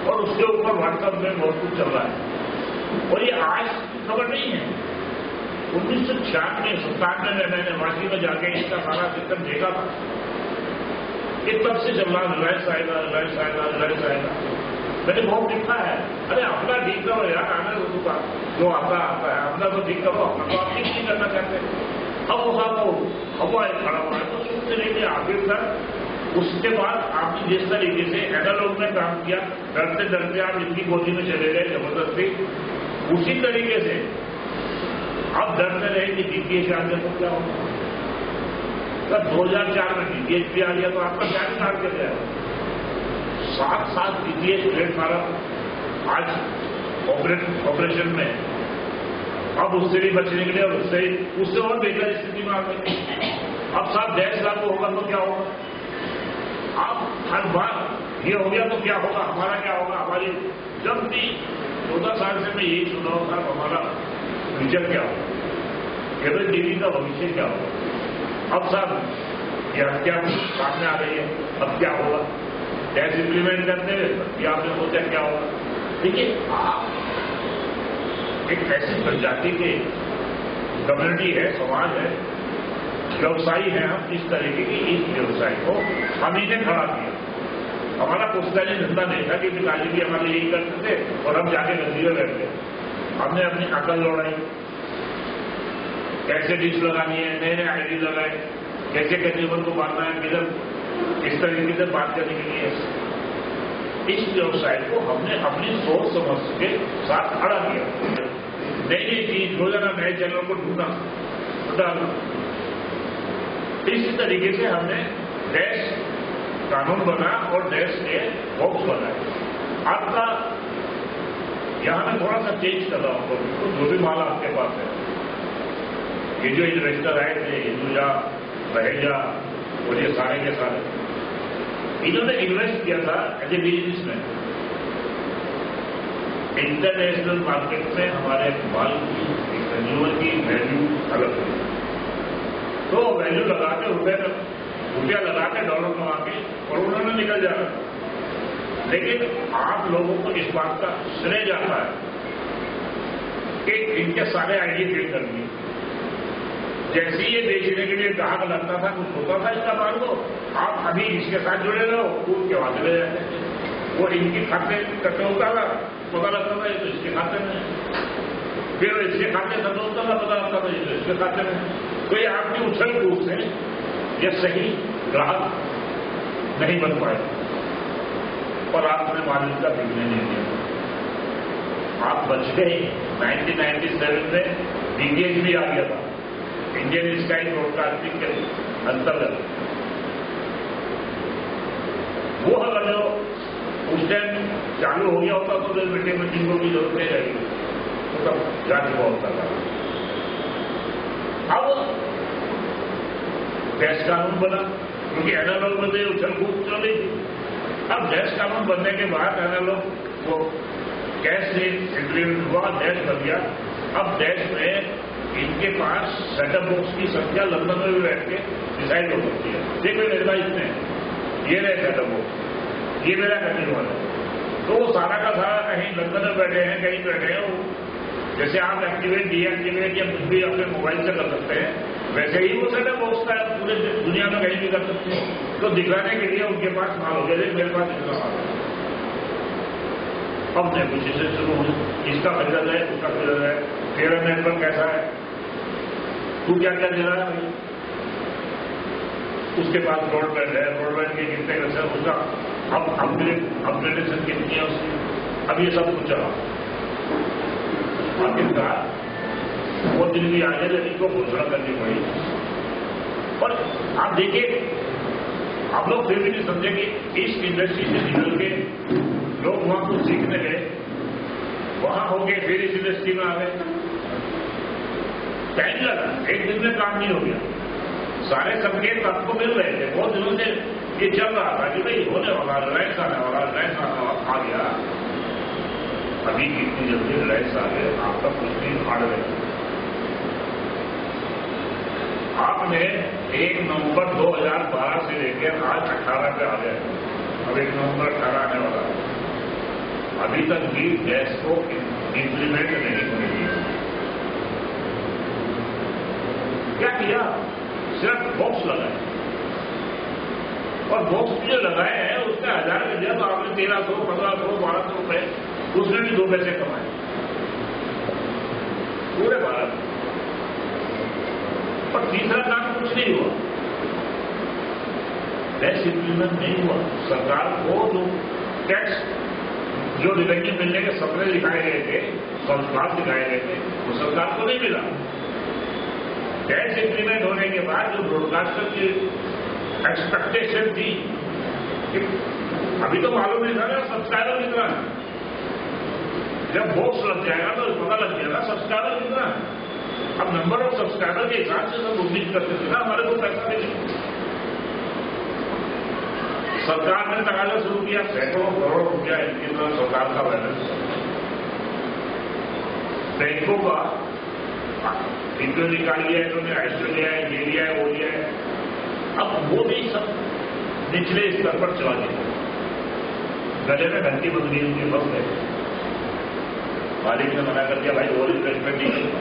और उसके ऊपर व्हाट्सएप में बहुत कुछ चल रहा है। और ये आज की खबर नहीं है, 1996-97 में मैंने वाशी में जाके इसका सारा सिस्टम देखा था कि तब से चल रहा रिलायंस आएगा, रिलायंस आएगा, रिलायंस आएगा। मैंने बहुत लिखा है, अरे अपना ठीक करो यार, आने दो का जो आता है अपना तो ठीक करो, अपना तो आप ठीक नहीं करना चाहते। अब वो हवा खड़ा हुआ है तो सुनते रहिए आखिर तक। उसके बाद आपने जिस तरीके से एनालॉग में काम किया, डरते डरते आप इनकी गोदी में चले गए जबरदस्ती, उसी तरीके से अब डरते रहे कि डीटीएच आ गया तो क्या होगा। तब 2004 में डीटीएच भी आ गया तो आपका क्या निकाल के गया। 7 डीटीएच प्लेटफार्म आज ऑपरेशन में, अब उससे भी बचने के लिए और उससे और बेहतर स्थिति में आ गई। अब 7 डैश लागू होगा तो क्या होगा। अब हर बार ये हो गया तो क्या होगा, हमारा क्या होगा। हमारी जब भी 14 साल से मैं यही सुना होगा हमारा फ्यूचर क्या होगा, केवल टीवी का भविष्य क्या होगा। अब साहब यह क्या सामने आ रही है, अब क्या होगा। टैक्स इंप्लीमेंट करते हुए या आपने सोचा क्या होगा। देखिए आप एक ऐसी प्रजाति के कम्युनिटी है, समाज है, व्यवसायी है, हम इस तरीके की इस व्यवसाय को हम ही ने खड़ा किया। हमारा पुस्तकालय धंधा नहीं था कि पिताजी भी हमारे यही करते थे और हम जाके गंदी में बैठ गए। हमने अपनी अकल लौड़ाई, कैसे डिश लगानी है, नए नए आईडी लगाए, कैसे कंज्यूमर को बांटना है, किधर इस तरीके से बात करने के लिए इस व्यवसाय को हमने अपनी सोच समझ के साथ खड़ा किया। नई नई चीज रोजाना नए चैनलों को ढूंढना डालना, इसी तरीके से हमने देश कानून बना और देश के बॉक्स बनाए। आपका यहां मैं थोड़ा सा चेंज कर रहा हूं, तो जो भी माल आपके पास है, ये जो इन्वेस्टर आए थे हिंदुजा, रहेजा और ये सारे के सारे, इन्होंने इन्वेस्ट किया था एज ए बिजनेस में। इंटरनेशनल मार्केट में हमारे माल की कंज्यूमर की वैल्यू अलग है, तो वैल्यू लगा के रुपया लगा के डॉलर कमा के और उन्होंने निकल जाना। लेकिन आप लोगों को इस बात का श्रेय जाता है कि इनके सारे आईडी फेल कर दिए। जैसे ये बेचने के लिए ग्राहक लगता था, कुछ होता था इसका माल को, आप अभी इसके साथ जुड़े रहो, कूद के वहां चले जाते। वो इनकी खाते कटे होता था, पता लगता था ये तो इसके खाते में, फिर इसके खाते खत्म होता था, पता लगता था ये तो इसके खाते में। तो ये आपकी उछल कूद से ये सही ग्राहक नहीं बन पाए और आपने मालिक का बिकने नहीं दिया। आप बच गए। 1997 में डीटीएच भी आ गया था, इंडियन स्काई ब्रॉडकास्टिंग के अंतर्गत। वो अगर जो उस टाइम चालू हो गया होता तो मीटिंगों की जरूरत नहीं रहेगी, तो तब जा चुका होता था। अब गैस कानून बना, क्योंकि एनालॉग में उछल कूद चल रही थी। अब गैस कानून बनने के बाद एनालॉग वो गैस से इंप्लीमेंट हुआ, देश बन गया। अब देश में इनके पास सेटअप बॉक्स की संख्या लंदन में भी बैठ के डिसाइड हो सकती है। देखो मेरे पास इतने ये रहे सेटअप बॉक्स, ये मेरा कंज्यूमर है, तो वो सारा का सारा कहीं लंदन में बैठे हैं, कहीं बैठे हैं। जैसे आप एक्टिवेट डीएक्टिवेट या कुछ भी अपने मोबाइल से कर सकते हैं, वैसे ही वो सेटअप बॉक्स का पूरे दुनिया में कहीं भी कर सकते हैं। तो दिखाने के लिए उनके पास माल हो गया, मेरे पास इतना माल है। अब नेगोशिएशन शुरू हुई, इसका खरीदा है, उसका खरीदा है, तेरा नेटवर्क कैसा है, तू क्या क्या दे रहा है भाई, उसके पास ब्रॉडबैंड है, ब्रॉडबैंड के कितने कैसे, उसका अब अपग्रेडेशन कितनी है उसकी, अब ये सब कुछ चला। आखिरकार वो दिन भी आगे लेकिन को घोषणा करनी पड़ी। और आप देखिए, आप लोग फिर भी नहीं समझे कि इस इंडस्ट्री से निकल के लोग वहां कुछ सीखने गए, वहां हो गए, फिर इस इंडस्ट्री में आ गए। टाइम लगा, एक दिन में काम नहीं हो गया। सारे संकेत आपको मिल रहे थे, बहुत दिनों से ये चल रहा था कि भाई होने वाला, रिलायंस आने वाला, रिलायंस आ गया। अभी कितनी जल्दी रिलायंस आ गए, आपका कुछ नहीं उखाड़ गए। आपने 1 नवंबर 2012 से लेकर आज 18 पे आ गए। अब 1 नवंबर 18 आने वाला है, अभी तक भी गैस को इंप्लीमेंट नहीं होने दिया। क्या किया? सिर्फ बॉक्स लगाए, और बॉक्स जो लगाए हैं उसने 1000 में दिया तो आपने 1300, 1500, 1200 रुपए उसने भी 2 पैसे कमाए पूरे भारत में। और तीसरा काम कुछ नहीं हुआ, टैक्स इंप्लीमेंट नहीं हुआ। सरकार को जो टैक्स जो रेवेन्यू मिलने के सपने दिखाए गए थे, संस्कार दिखाए गए थे, वो सरकार को नहीं मिला। टैक्स इंप्लीमेंट होने के बाद जो ब्रॉडकास्टर की एक्सपेक्टेशन थी कि अभी तो मालूम नहीं था ना सब्सक्राइबर कितना है, जब बॉक्स लग जाएगा तो पता लग जाएगा सब्सक्राइबर कितना है। अब नंबर ऑफ सब्सक्राइबर के हिसाब से सब उम्मीद करते थे ना हमारे को पैसा मिले। सरकार ने तकाजा शुरू किया, सैकड़ों करोड़ रुपया इनकी तरफ सरकार का बैलेंस। बैंकों का इनको निकाल लिया है, इन्होंने ऐसे लिया है, ये लिया है, वो लिया है। अब वो भी सब निचले स्तर पर चला गया, गले में घंटी बंद गई उनके बस है। मालिक ने मना कर दिया, भाई वो इन्वेस्टमेंट नहीं करता।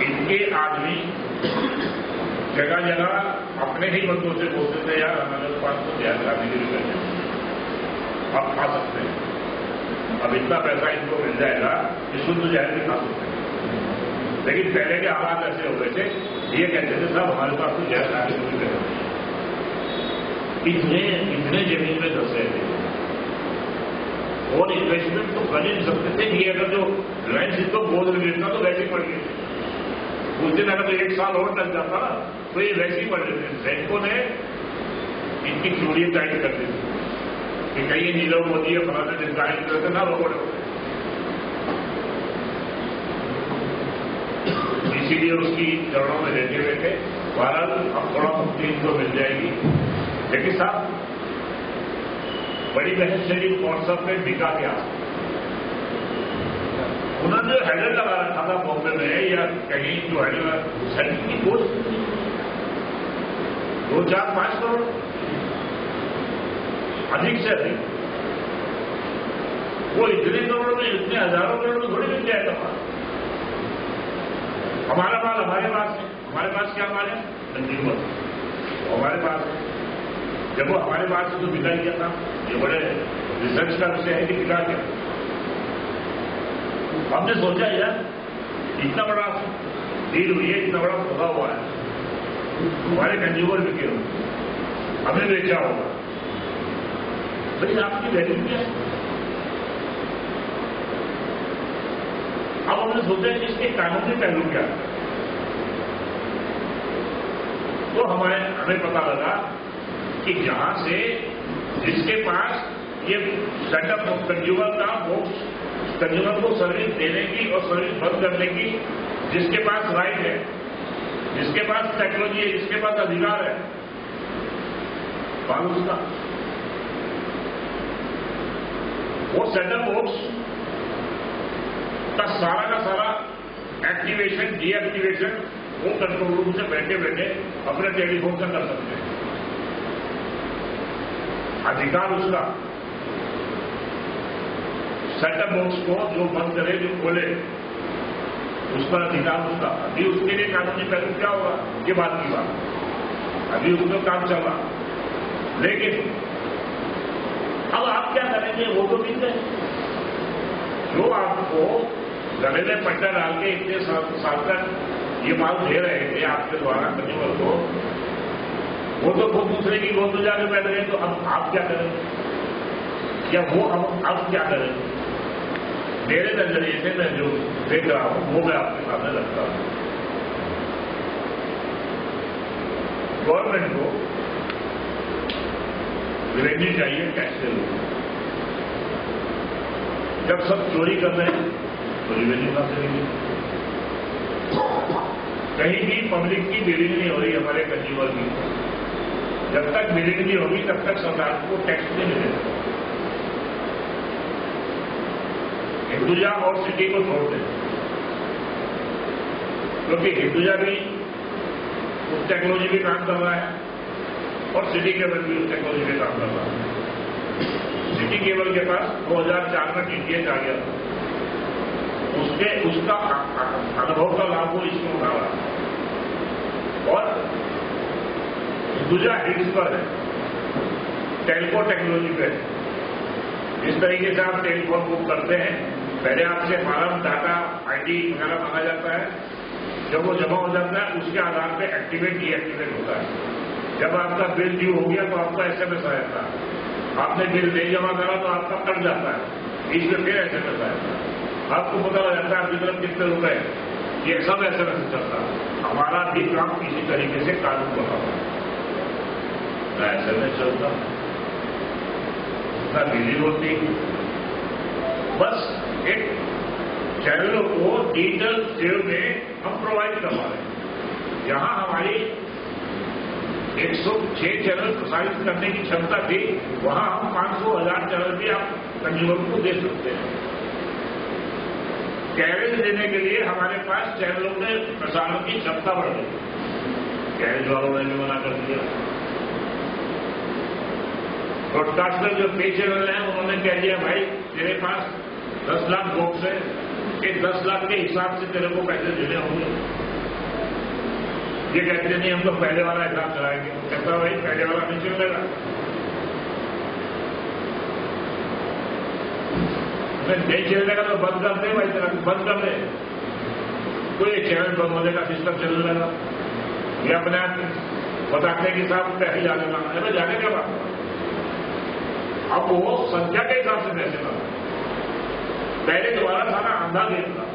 इनके आदमी जगह जगह अपने ही बंदों से बोलते थे, यार हमारे पास तो ध्यान रखने के लिए पैसे आप खा सकते हैं, अब इतना पैसा इनको मिल जाएगा कि शुद्ध जहर भी खा सकते हैं। लेकिन पहले के हालात ऐसे हो गए थे, ये कहते थे साहब हमारे पास तो जहर खाने को भी पैसा, इतने जमीन में धंसे थे। और इन्वेस्टमेंट तो कर ही नहीं सकते थे कि अगर जो रिलायंस इसको बोल देता तो वैसे पड़ गए। उस दिन अगर तो 1 साल और लग जाता तो ये वैसे ही पड़ रहे थे। बैंकों ने इनकी चूड़ी टाइट कर दी कि कहीं नीरव मोदी या फलाने दिन टाइट करते ना लोगों ने, इसीलिए उसकी चरणों में रहते हुए थे। भारत अब थोड़ा मुक्ति इनको मिल जाएगी। लेकिन साहब बड़ी बहस चली व्हाट्सएप में बिका क्या, उन्होंने जो हेडर लगा रखा था बॉम्बे में या कहीं, जो हेडर की कोशिश की 2, 4, 5 करोड़ अधिक से अधिक, वो इतने करोड़ में, इतने हजारों करोड़ में थोड़ी मिल जाएगा माल। हमारा माल हमारे पास है, हमारे पास क्या माल है? कंज्यूमर हमारे पास है। जब वो हमारे पास से तो बिका किया था, ये बड़े रिसर्च का विषय है कि बिका क्या। हमने सोचा यार इतना बड़ा डील हुई है, इतना बड़ा सौदा हुआ है, हमारे कंज्यूमर बिके हो, हमें बेचा होगा, भाई आपकी वैल्यू क्या है? अब हमने सोचा कि इसके कानूनी पहलू क्या है। तो हमें पता लगा कि जहां से जिसके पास ये सेटअप कंज्यूमर का बॉक्स, कंज्यूमर को सर्विस देने की और सर्विस बंद करने की जिसके पास राइट है, जिसके पास टेक्नोलॉजी है, जिसके पास अधिकार है, मालूम उसका वो सेटअप बॉक्स का सारा एक्टिवेशन, डीएक्टिवेशन वो कंट्रोल रूम से बैठे बैठे अपने टेलीफोन से कर सकते हैं। अधिकार उसका, सेटअप बॉक्स को जो बंद करे, जो खोले, उस पर अधिकार उसका। अभी उसके लिए कानूनी पहलू क्या होगा ये बात की बात, अभी उसका काम चल रहा। लेकिन अब आप क्या करेंगे, वो तो बीत गए। जो आपको गले में पट्टा डाल के इतने साल तक ये माल दे रहे थे आपके द्वारा कंज्यूमर को, वो तो खुद दूसरे की गोद में जाकर बैठ गए। तो अब आप क्या करेंगे, या वो अब क्या करेंगे? मेरे नजरिए से मैं जो देख रहा हूं वो मैं आपके सामने रखता हूं। गवर्नमेंट को रेवेन्यू चाहिए टैक्स से लोग, जब सब चोरी कर रहे हैं तो रेवेन्यू कहां से लेंगे? कहीं भी पब्लिक की बिलिंग नहीं हो रही, हमारे कंज्यूमर की। जब तक बिलिंग नहीं होगी तब तक सरकार को टैक्स नहीं मिलेगा। हिंदुजा और सिटी को छोड़ दें, क्योंकि हिंदुजा भी उस टेक्नोलॉजी पे काम कर रहा है और सिटी केबल भी उस टेक्नोलॉजी पे काम कर रहा है। सिटी केबल के पास 2004 में DTH आ गया था, उसका अनुभव का लाभ वो इसमें उठा रहा है। और हिंदुजा हिट्स पर है, टेलीफोन टेक्नोलॉजी पे है। इस तरीके से आप टेलीफोन बुक करते हैं, पहले आपसे फॉर्म, डाटा, ID वगैरह मांगा जाता है। जब वो जमा हो जाता है उसके आधार पर एक्टिवेट डीएक्टिवेट होता है। जब आपका बिल ड्यू हो गया तो आपका SMS आ जाता है, आपने बिल नहीं जमा करा तो आपका कट जाता है, इसमें फिर SMS आएगा, आपको पता लग जाता है आपकी तरफ कितने रुपए, ये सब SMS चलता है। हमारा भी काम इसी तरीके से कानून बना हुआ है, SMS चलता, ना बिजली होती, बस एक चैनलों को डिजिटल सेव में हम प्रोवाइड करवा रहे हैं। जहां हमारी 106 चैनल प्रसारित करने की क्षमता थी, वहां हम 500,000 चैनल भी आप कंज्यूमर को दे सकते हैं। कैरेज देने के लिए हमारे पास चैनलों में प्रसारण की क्षमता बढ़ गई, कैरेज वालों ने भी मना कर दिया। ब्रॉडकास्टर जो पे चैनल हैं उन्होंने कह दिया भाई तेरे पास 10 लाख बॉक्स है, कि 10 लाख के हिसाब से तेरे को पैसे देने होंगे। ये कहते नहीं हम तो पहले वाला हिसाब चलाएंगे, कहता भाई पहले वाला नहीं चलेगा, नहीं चलेगा तो बंद कर दे भाई, तेरा बंद कर दे, तो ये चैनल बंद होने का सिस्टम चल रहेगा। ये अपने आप बताने के हिसाब से ही जाने का जाने के बाद अब वो संख्या के हिसाब से पैसे लगा, पहले दोबारा था ना आंधा गेम था,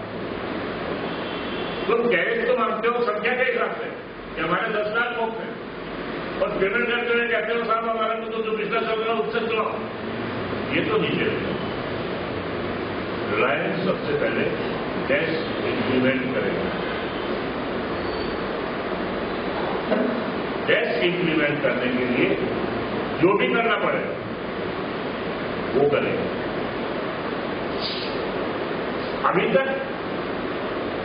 तुम कैरेज तो मांगते हो संख्या के हिसाब से कि हमारे 10 लाख लोग हैं, और पेमेंट करते हुए कहते हो साहब हमारे को तो जो बिजनेस चल रहा है उससे चलाओ, ये तो नहीं चलेगा। रिलायंस सबसे पहले डैश इंप्लीमेंट करेगा, डैश इंप्लीमेंट करने के लिए जो भी करना पड़ेगा वो करेगा। अभी तक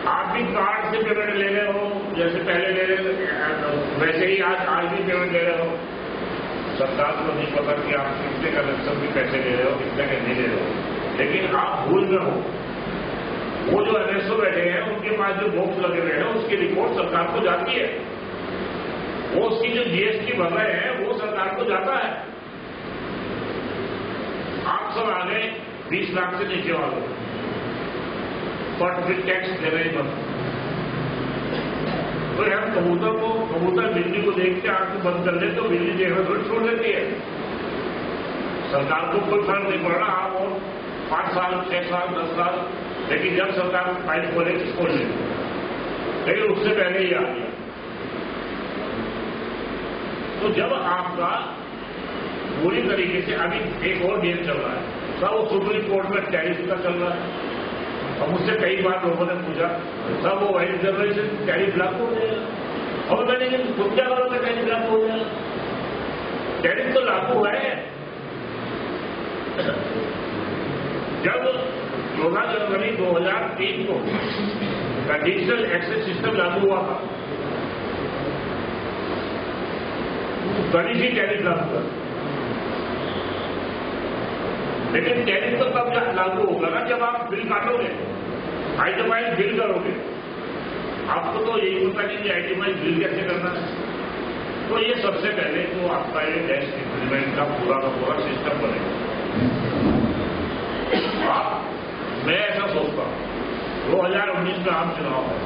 आप भी कार्ड से पेमेंट ले रहे हो, जैसे पहले ले रहे वैसे ही आज भी पेमेंट ले रहे हो। सरकार को नहीं पता कि आप कितने कनेक्शन भी पैसे ले रहे हो, कितने के नहीं ले रहे हो, लेकिन आप भूल में हो। वो जो NSO बैठे हैं उनके पास जो बॉक्स लगे हुए हैं उसकी रिपोर्ट सरकार को जाती है, वो उसकी जो GST भर रहे हैं वो सरकार को जाता है। आप सब आ गए 20 लाख से नीचे वालों, पर फिर टैक्स दे रहे बंद। तो हम कबूतर बिजली को देख के आंख बंद कर ले तो बिजली देखना थोड़ी छोड़ देती है, सरकार को कोई फर्क नहीं पड़ रहा। आप और 5 साल 6 साल 10 साल, लेकिन जब सरकार फाइल खोले खोल ले, लेकिन उससे पहले ही आ गया। तो जब आपका पूरी तरीके से अभी एक और गेम चल रहा है, सब सुप्रीम कोर्ट में टैरिफ का चल रहा है। और मुझसे कई बार लोगों ने पूछा सब वो वाइस जनरेशन टैरिफ लागू हो जाएगा, और मैंने तुम क्या करोगे टैरिफ लागू हो जाएगा? टैरिफ तो लागू है। जब 14 जनवरी 2003 को कंडीशनल एक्सेस सिस्टम लागू हुआ था, तभी से टैरिफ लागू हुआ, लेकिन टैरिफ तो तब लागू होगा ना जब आप बिल काटोगे, आइटमाइज बिल करोगे। आपको तो यही पता नहीं कि आइटमाइज बिल कैसे करना है। तो ये सबसे पहले तो आपका ये डैश इंप्लीमेंट का पूरा सिस्टम बनेगा। मैं ऐसा सोचता हूं 2019 में आम चुनाव है,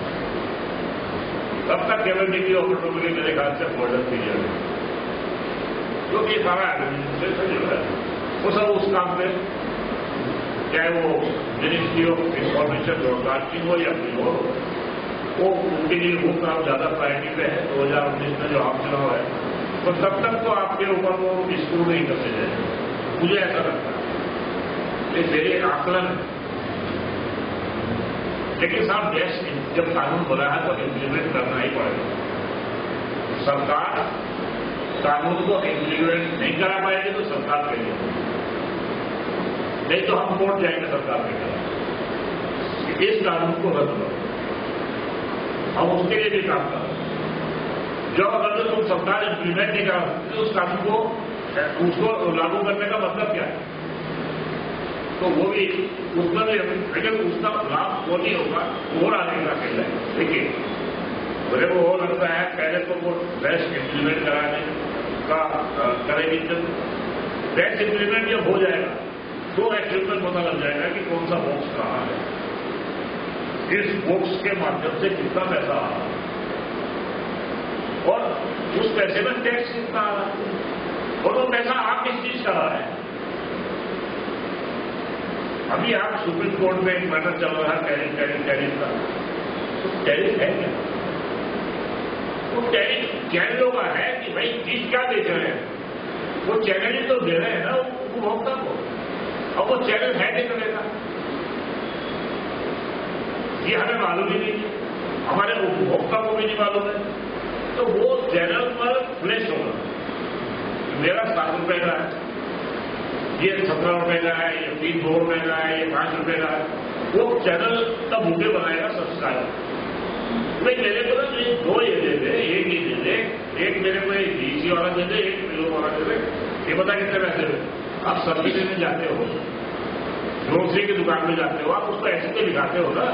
तब तक केबल टीवी ऑपरेटरों के लिए मेरे ख्याल से बॉर्डर पीरियड है, क्योंकि सारा एडमिनिस्ट्रेशन जो है वो सब उस काम पे, चाहे वो मिनिस्ट्री ऑफ इंफॉर्मेशन ब्रॉडकास्टिंग हो या फिर हो, वो उनके लिए वो काम ज्यादा प्रायोरिटी पे है। 2019 में जो आम चुनाव है, तो तब तक तो आपके ऊपर वो स्क्रू नहीं करते जाएंगे, मुझे ऐसा लगता है। ये मेरे एक आकलन है। लेकिन साहब देश जब कानून बना है तो इम्प्लीमेंट करना ही पड़ेगा। सरकार कानून को इम्प्लीमेंट नहीं करा पाएगी तो सरकार के लिए, नहीं तो हम कोर्ट जाएंगे सरकार के खिलाफ, इस कानून को रद्द करो। हम उसके लिए भी काम कर रहे हैं। जो अगर तुम सरकार इम्प्लीमेंट नहीं कर सकते उस कानून को उसको लागू करने का मतलब क्या है? तो वो भी उसमें भी, लेकिन उसका लाभ वो नहीं होगा, और आने का खेल है। देखिए, मुझे वो लगता है पहले तो वो बेस्ट इम्प्लीमेंट कराने का करेगी। जब बेस्ट इम्प्लीमेंट जब हो जाएगा तो एक्चुअल में पता लग जाएगा कि कौन सा बॉक्स कहाँ है, इस बॉक्स के माध्यम से कितना पैसा आ रहा है और उस पैसे में टैक्स कितना आ रहा है और वो पैसा आप किस चीज का रहा है। अभी आप सुप्रीम कोर्ट में एक मैटर चल रहा है टैरिफ का, तो टैरिफ है क्या? वो टैरिफ चैनलों का है कि भाई चीज क्या बेच रहे हैं, वो चैनल ही तो दे रहे हैं ना उपभोक्ता को। अब वो चैनल है नहीं करेगा, ये हमें मालूम ही नहीं है, हमारे उपभोक्ता को भी नहीं मालूम है। तो वो चैनल पर फ्लैश होगा, मेरा 7 रुपए का है, ये 17 रुपए का है, ये 3 2 रुपए का है, ये 5 रुपए का है। वो चैनल का बूटे बनाएगा सब्सक्राइब। भाई मेरे को ना दो ये दे दे, एक ही दे दे, एक मेरे को एक डीसी वाला दे दे, एक किलो वाला दे दे, ये बता कितने पैसे हुए। आप सब्जी लेने जाते हो, ग्रोसरी की दुकान में जाते हो, आप उसको ऐसे तो दिखाते हो ना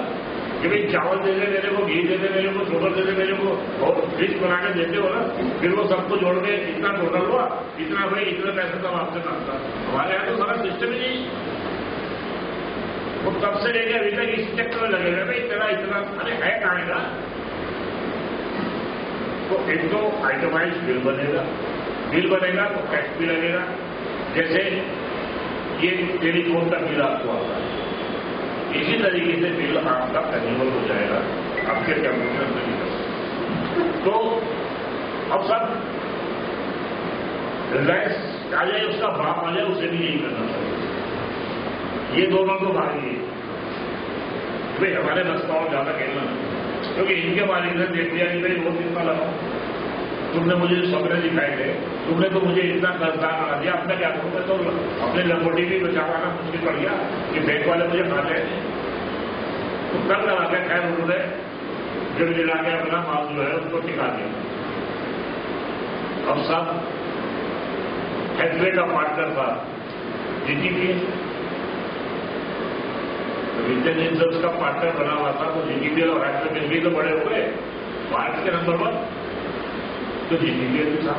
कि भाई चावल दे दे मेरे को, घी दे दे मेरे को, शुगर दे दे मेरे को, और लिस्ट बना के देते हो ना। फिर वो सबको जोड़ के इतना टोटल हुआ, इतना भाई इतने पैसे तब आपसे मांगता। हमारे यहाँ तो सारा सिस्टम ही नहीं, वो तब से लेके अभी तक इस चक्कर में लगे हुए भाई तेरा इतना, अरे है कहाँ का। तो एक तो आइटमाइज बिल बनेगा तो टैक्स भी लगेगा। जैसे ये टेलीफोन का बिल आपको आता है, इसी तरीके से बिल आपका कन्ज्यूमर हो जाएगा आपके कंप्यूटर में। तो अब सब रिलायंस आ जाए, उसका बाप आ जाए, उसे भी यही करना चाहिए। ये दोनों तो भागी भाई हमारे रास्ता और ज्यादा खेलना, क्योंकि इनके मालिक ने देख लिया कि भाई वो कितना लगा, तुमने मुझे सपने दिखाए थे, तुमने तो मुझे इतना कर्जदार बना दिया, अपना क्या करूं मैं, तो अपने लंगोटी भी बचावाना मुश्किल पड़ गया कि बैंक वाले मुझे खा जाए। तो कल लगा के खैर उन्होंने गिड़ा के अपना माल जो है उसको टिका दिया। अब सब हैथवे का पार्टनर था जीटीपी, इंडियन इंश्योरेंस का पार्टनर बना हुआ था, तो जीटीपी और हैथवे मिल भी तो बड़े हुए भारत के नंबर 1, तो जीटीपी भी था।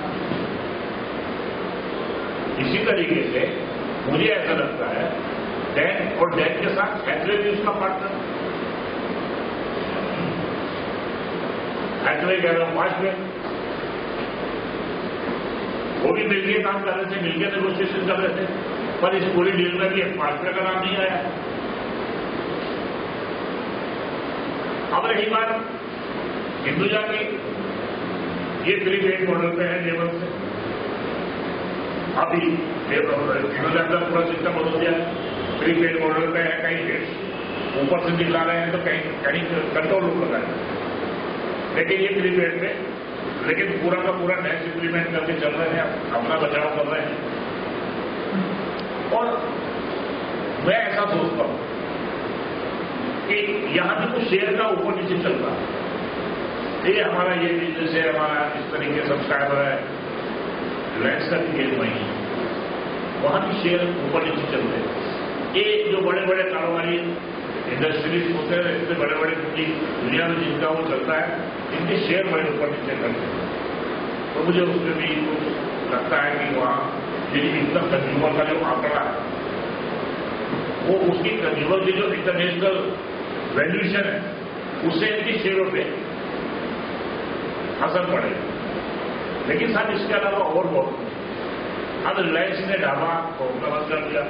इसी तरीके से मुझे ऐसा लगता है डैन और डैन के साथ हैथवे भी उसका पार्टनर, हैथवे कह रहा हूं 5 में, वो भी मिलकर काम कर रहे थे, मिलकर नेगोशिएशन कर रहे थे, पर इस पूरी डील में भी 5 का नाम नहीं आया। अब रही बात हिंदुजा की, ये प्रीपेड मॉडल पे है लेवल से, अभी हिंदुजा का पूरा सिस्टम बदल दिया है, प्रीपेड मॉडल पे है, कहीं रेट्स ऊपर से दिखा रहे हैं तो कहीं कंट्रोल रूम लगा है, लेकिन ये प्रीपेड पे, लेकिन पूरा का पूरा टैक्स इंप्लीमेंट करके चल रहे हैं, अपना बचाव कर रहे हैं। और मैं ऐसा सोचता हूं कि यहां भी कुछ शेयर का ऊपर नीचे चल रहा है, ये हमारा ये बिजनेस है, हमारा इस तरीके सब्सक्राइबर है, रिलायंस का भी खेल वही, वहां भी शेयर ऊपर नीचे चल रहे हैं। ये जो बड़े बड़े कारोबारी इंडस्ट्रीज होते हैं, इतने बड़े बड़े दुनिया में जिनका वो चलता है, इनके शेयर बड़े ऊपर नीचे करते हैं। तो मुझे उसमें भी लगता है कि वहां ये इतना कंज्यूमर का जो आंकड़ा है, वो उसकी कंज्यूमर की जो इंटरनेशनल वैल्यूएशन है, उससे इनकी शेयरों पे असर पड़ेगा। लेकिन साहब इसके अलावा और बहुत, अब रिलायंस ने ढाबा खोलना बंद कर दिया,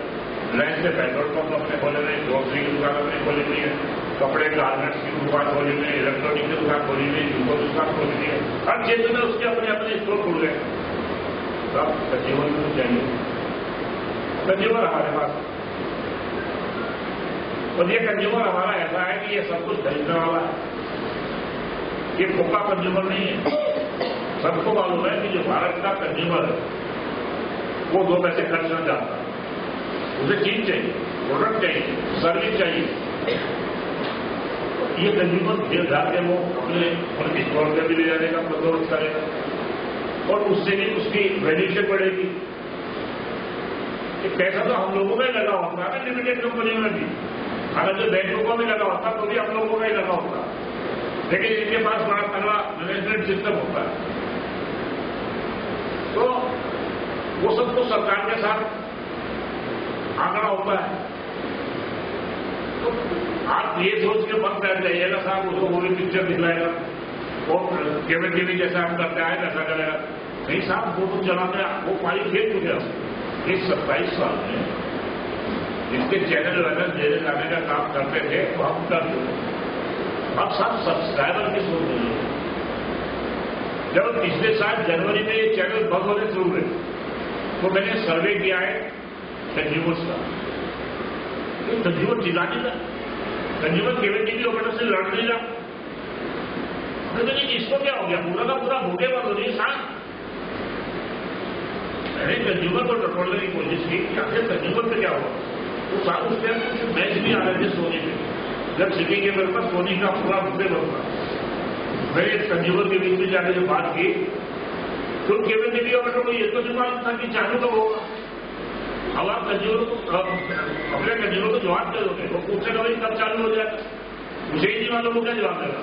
रिलायंस ने पेट्रोल पंप अपने खोले हुए, ग्रोसरी की दुकान अपने खोली हुई है, कपड़े गारमेंट्स की दुकान खोली हुई है, इलेक्ट्रॉनिक की दुकान खोली हुई है, जूतों की दुकान खोली हुई है, हर क्षेत्र में उसके अपने अपने स्टोर खुल गए। तो अब कंज्यूमर को चाहिए, कंज्यूमर हमारे पास, और ये कंज्यूमर हमारा ऐसा है कि ये सब कुछ खरीदने वाला है, ये फोका कंज्यूमर नहीं है। सबको मालूम है कि जो भारत का कंज्यूमर है वो 2 पैसे खर्च न जाता, उसे चीज चाहिए, प्रोडक्ट चाहिए, सर्विस चाहिए। ये कंज्यूमर धीरे जाके वो अपने उनकी स्टोर पे भी ले जाने का बंदोबस्त करेगा और उससे भी उसकी वैल्यूशन बढ़ेगी। पैसा तो हम लोगों का ही लगा होता है लिमिटेड कंपनियों में भी, हालांकि बैंकों को भी लगा होता तो भी हम लोगों का ही लगा होता, लेकिन इनके पास बड़ा तगड़ा मैनेजमेंट सिस्टम होता है। तो वो सब तो सरकार के साथ आंकड़ा होता है। तो आप ये सोच के मत बैठ जाइएगा साहब उसको वो भी पिक्चर दिखलाएगा और केवल टीवी जैसा हम करते आए वैसा करेगा, नहीं साहब वो तो चला गया, वो पानी फेंक चुके हम। इस 27 साल में इसके चैनल वैनल देने जाने का काम करते थे तो हम कर चुके। अब साहब सब्सक्राइबर की सोच नहीं है। जब पिछले साल जनवरी में ये चैनल बंद होने शुरू हुए तो मैंने सर्वे किया है कंज्यूमर्स का, तो कंज्यूमर चिल्ला नहीं रहा, कंज्यूमर केवल टीवी ऑपरेटर से लड़ नहीं रहा। इसको क्या हो गया, पूरा का पूरा भूखे बंद हो रही है साहब। मैंने कंज्यूमर को टटोलने की कोशिश की कि आखिर कंज्यूमर से क्या हुआ। तो साहब उस टाइम कुछ मैच भी आ रहे थे सोनी में, जब सिटी के मेरे पास सोनी का पूरा भूखे बंद था। मैंने कंज्यूमर के बीच में जाकर जब बात की तो केवल टीवी ऑपरेटर को ये तो नहीं मालूम था कि चालू कब होगा। अब आप कंज्यूमर को अपने कंज्यूमर को जवाब दे दोगे, वो पूछेगा भाई कब चालू हो जाएगा, मुझे ही नहीं मालूम हो क्या जवाब देगा।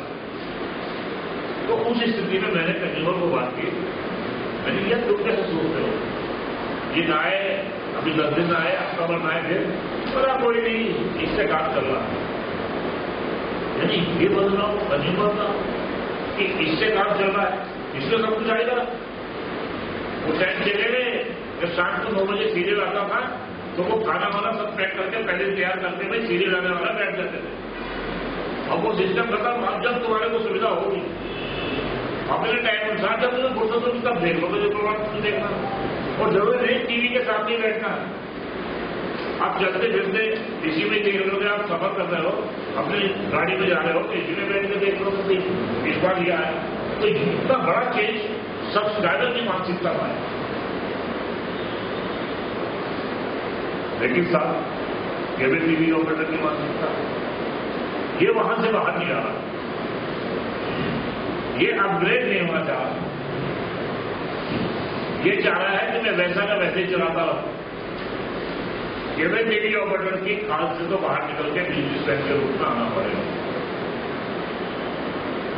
तो उस स्थिति में मैंने कंज्यूमर को बात की, मैंने यह तुम कैसे सोचते हो, ये ना आए अभी 10 दिन आए, अक्टूबर में आए फिर बड़ा कोई नहीं, इससे काम चल रहा है। यानी ये बदलाव कंज्यूमर का कि इससे काम चल रहा है, इसमें सब कुछ आएगा। वो टाइम चले गए जब शाम को 9 बजे सीरियल आता था तो वो खाना वाला सब पैक करके पहले तैयार करके भाई सीरियल आने वाला बैठ जाते थे। अब वो सिस्टम खत्म, अब जब तुम्हारे को सुविधा होगी अपने टाइम अनुसार जब तुम्हें फुर्सत होगी तब देख लो, जो प्रोग्राम देखना, और जरूरी नहीं टीवी के सामने बैठना। आप चलते फिरते इसी में देख लोगे, आप सफर कर रहे हो अपनी गाड़ी में जा रहे हो तो इसी में बैठ के देख लो तो इस बार लिया है। तो इतना बड़ा चेंज सब्सक्राइबर की मानसिकता में है। लेकिन साहब केबल टीवी ऑपरेटर की मानसिकता ये वहां से बाहर नहीं आ रहा, ये अपग्रेड नहीं होना चाह रहा, ये चाह रहा है कि मैं वैसा का वैसे ही चलाता रहूं। केबल टीवी ऑपरेटर की खाल से तो बाहर निकल के बिजनेसमैन के रूप में आना पड़ेगा।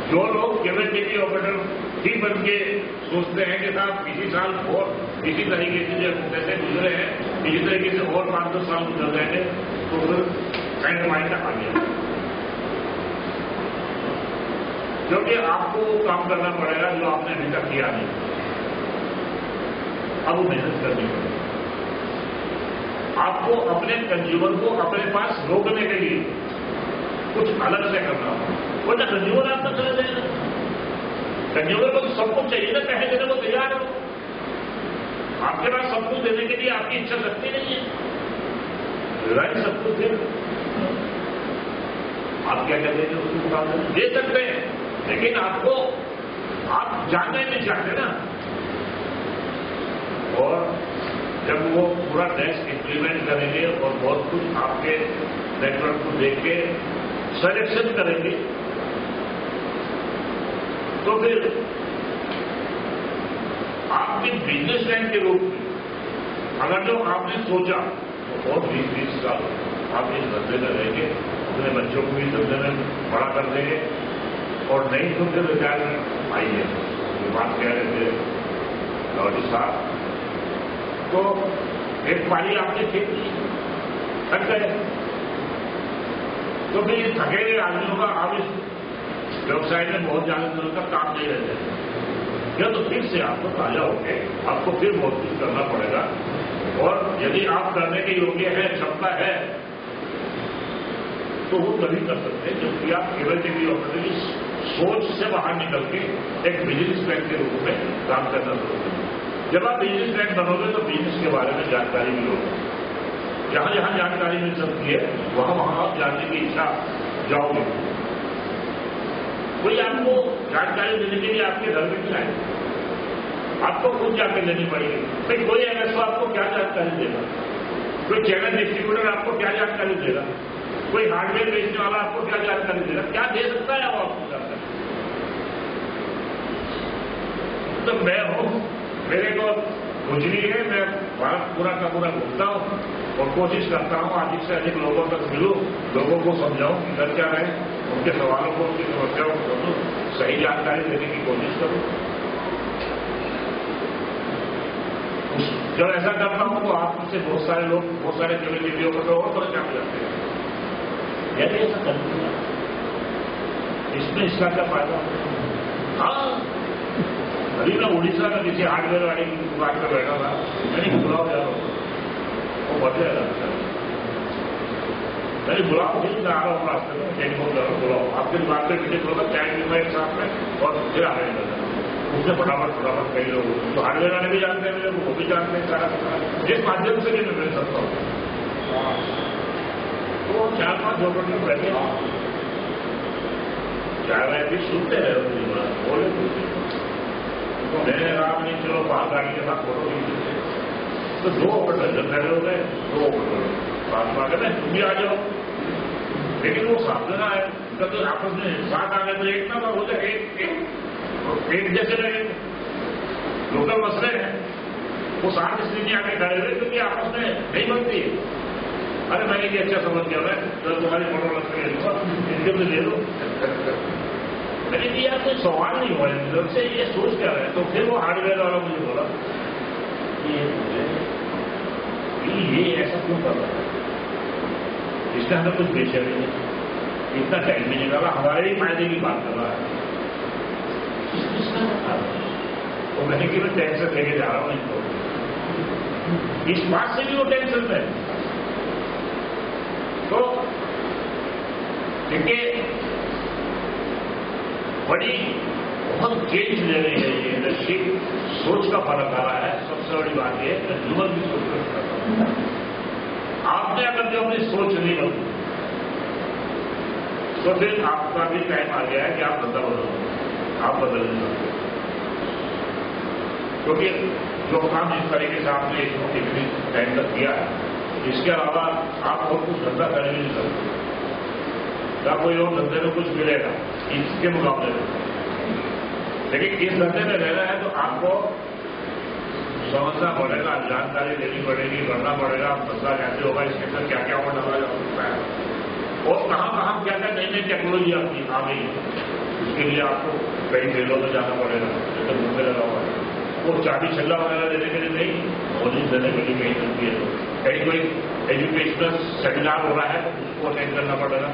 जो लोग केबल टीवी ऑपरेटर ही बन के सोचते हैं कि साहब इसी साल और इसी तरीके से जैसे गुजरे हैं इसी तरीके से और 5-10 साल गुजर जाएंगे तो फिर एंड माइंड आ गया, क्योंकि आपको काम करना पड़ेगा जो आपने अभी तक किया नहीं, अब वो मेहनत करनी पड़ेगी। आपको अपने कंज्यूमर को अपने पास रोकने के लिए कुछ अलग से करना होगा, वरना कंज्यूमर आपका चले जाएगा। कंज्यूमर को सब कुछ चाहिए ना, पैसे देने को तैयार हो, आपके पास सब कुछ देने के लिए आपकी इच्छा शक्ति नहीं है। सब कुछ दे, आप क्या कहते हैं उसको मुकाबले दे सकते हैं, लेकिन आपको आप जानना ही नहीं चाहते ना। और जब वो पूरा डेस्क इंप्लीमेंट करेंगे और बहुत कुछ आपके नेटवर्क को देख के सिलेक्शन करेंगे तो फिर आपके बिजनेसमैन के रूप में अगर जो आपने सोचा तो और 20-20 साल आप इस धंधे में रहेंगे, अपने बच्चों को भी धंधे में बड़ा कर देंगे और नहीं तो फिर रिटायरमेंट आई है। ये बात कह रहे थे लॉजी साहब, तो एक पारी आपने खेत की थक गए तो फिर थके हुए आदमियों का आप इस व्यवसाय में बहुत ज्यादा दिनों तक काम नहीं रहते, या तो फिर से आपको ताजा होके आपको फिर बहुत कुछ करना पड़ेगा। और यदि आप करने के योग्य है, क्षमता है, तो वो तभी कर सकते हैं जबकि आप केवल टीवी ऑपरेटर की सोच से बाहर निकल के एक बिजनेसमैन के रूप में काम करना शुरू करें। जब आप बिजनेसमैन बनोगे तो बिजनेस के बारे में जानकारी भी होगी, जहां जहां जानकारी मिल सकती है वहां वहां आप जानने की इच्छा जाओगे। कोई आपको जानकारी देने के लिए आपके घर में नहीं आए, आपको खुद जाकर लेनी पड़ेगी। भाई कोई एमएसओ आपको क्या जानकारी देगा, कोई चैनल डिस्ट्रीब्यूटर आपको क्या जानकारी देगा, कोई हार्डवेयर बेचने वाला आपको क्या जानकारी देगा? क्या दे सकता है वो आपको जानकारी? तो मैं हूं, मेरे को खुजली है, मैं भारत पूरा का पूरा घूमता हूं और कोशिश करता हूं अधिक से अधिक लोगों तक मिलूं, लोगों को समझाऊं कि घर क्या रहे, उनके सवालों को, उनकी समस्याओं को समझूं, सही जानकारी देने की कोशिश करूं। जब ऐसा करता हूं तो आप मुझसे बहुत सारे लोग, बहुत सारे कम्युनिटियों को तो और परेशान हो जाते हैं। यदि ऐसा करते हैं इसमें इसका क्या फायदा? हाँ, अभी मैं उड़ीसा में किसी हार्डवेयर वाली की दुकान पर बैठा था, मैंने बुलाओ जा रहा हूँ, वो बढ़ जाएगा। मैंने बुलाओ, फिर मैं आ रहा हूँ रास्ते में, टेलीफोन कर रहा हूँ, बुलाओ आपके दुकान पर विजिट होगा, चाय पीऊंगा एक साथ में और फिर आ रहे हैं। उसने फटाफट कई लोग तो हार्डवेयर वाले भी जानते हैं, वो भी जानते हैं सारा, जिस माध्यम से भी मैं मिल सकता हूँ। तो 4-5 झोपड़ में बैठे चाय वाय भी सुनते रहे, बोले तो मैंने कहा नहीं चलो बाहर गाड़ी के साथ फोटो खींचते, तो 2 ऑपरेटर जब खड़े हो गए, 2 ऑपरेटर साथ में आ गए, तुम भी आ जाओ। लेकिन वो साथ में ना आए, तो आपस में साथ आ गए तो एक ना हो जाए, एक जैसे रहे। लोकल मसले हैं, वो साथ इसलिए नहीं आके खड़े हुए क्योंकि आपस में नहीं बनती है। अरे मैंने ये अच्छा समझ गया मैं, तो तुम्हारी फोटो लगती है, इनके भी ले लो। मैंने कि यार कोई सवाल नहीं हुआ इधर से, ये सोच क्या रहे? तो फिर वो हार्डवेयर वाला मुझे बोला ये ऐसा क्यों कर रहा है? इसने हमें कुछ बेचा भी नहीं, इतना टाइम भी निकाला, हमारे ही फायदे की बात कर रहा है। तो मैंने कि मैं टेंशन लेके जा रहा हूं इनको, इस बात से भी वो टेंशन है। तो देखिए बड़ी बहुत चेंज ले रही है ये इंडस्ट्री, सोच का फर्क आ रहा है। सबसे बड़ी बात यह है कि जीवन की सोच का फर्क आ रहा है। आपने अगर जो अपनी सोच नहीं बदली तो फिर आपका भी टाइम आ गया है कि आप धंधा बदलो, आप बदल नहीं सकते। क्योंकि जो काम जिस तरीके से आपने इतनी टाइम तक किया है, इसके अलावा आप और कुछ धंधा कर नहीं सकते, या कोई और धंधे में कुछ मिलेगा इसके मुकाबले में। लेकिन इस धंधे में रहना है तो आपको समझना पड़ेगा, जानकारी देनी पड़ेगी, करना पड़ेगा, धंधा कैसे होगा, इसके अंदर क्या क्या और डाला जा सकता है और कहां कहां क्या क्या नई नई टेक्नोलॉजी आपकी आ गई है। उसके लिए आपको कई मेलों में जाना पड़ेगा, जैसे घूमने लगा हुआ है, वो चाबी छल्ला वगैरह देने के लिए नहीं, नॉलेज देने के लिए कहीं मिलती है। तो कहीं कोई एजुकेशनल सेमिनार हो रहा है तो उसको अटेंड करना पड़ेगा,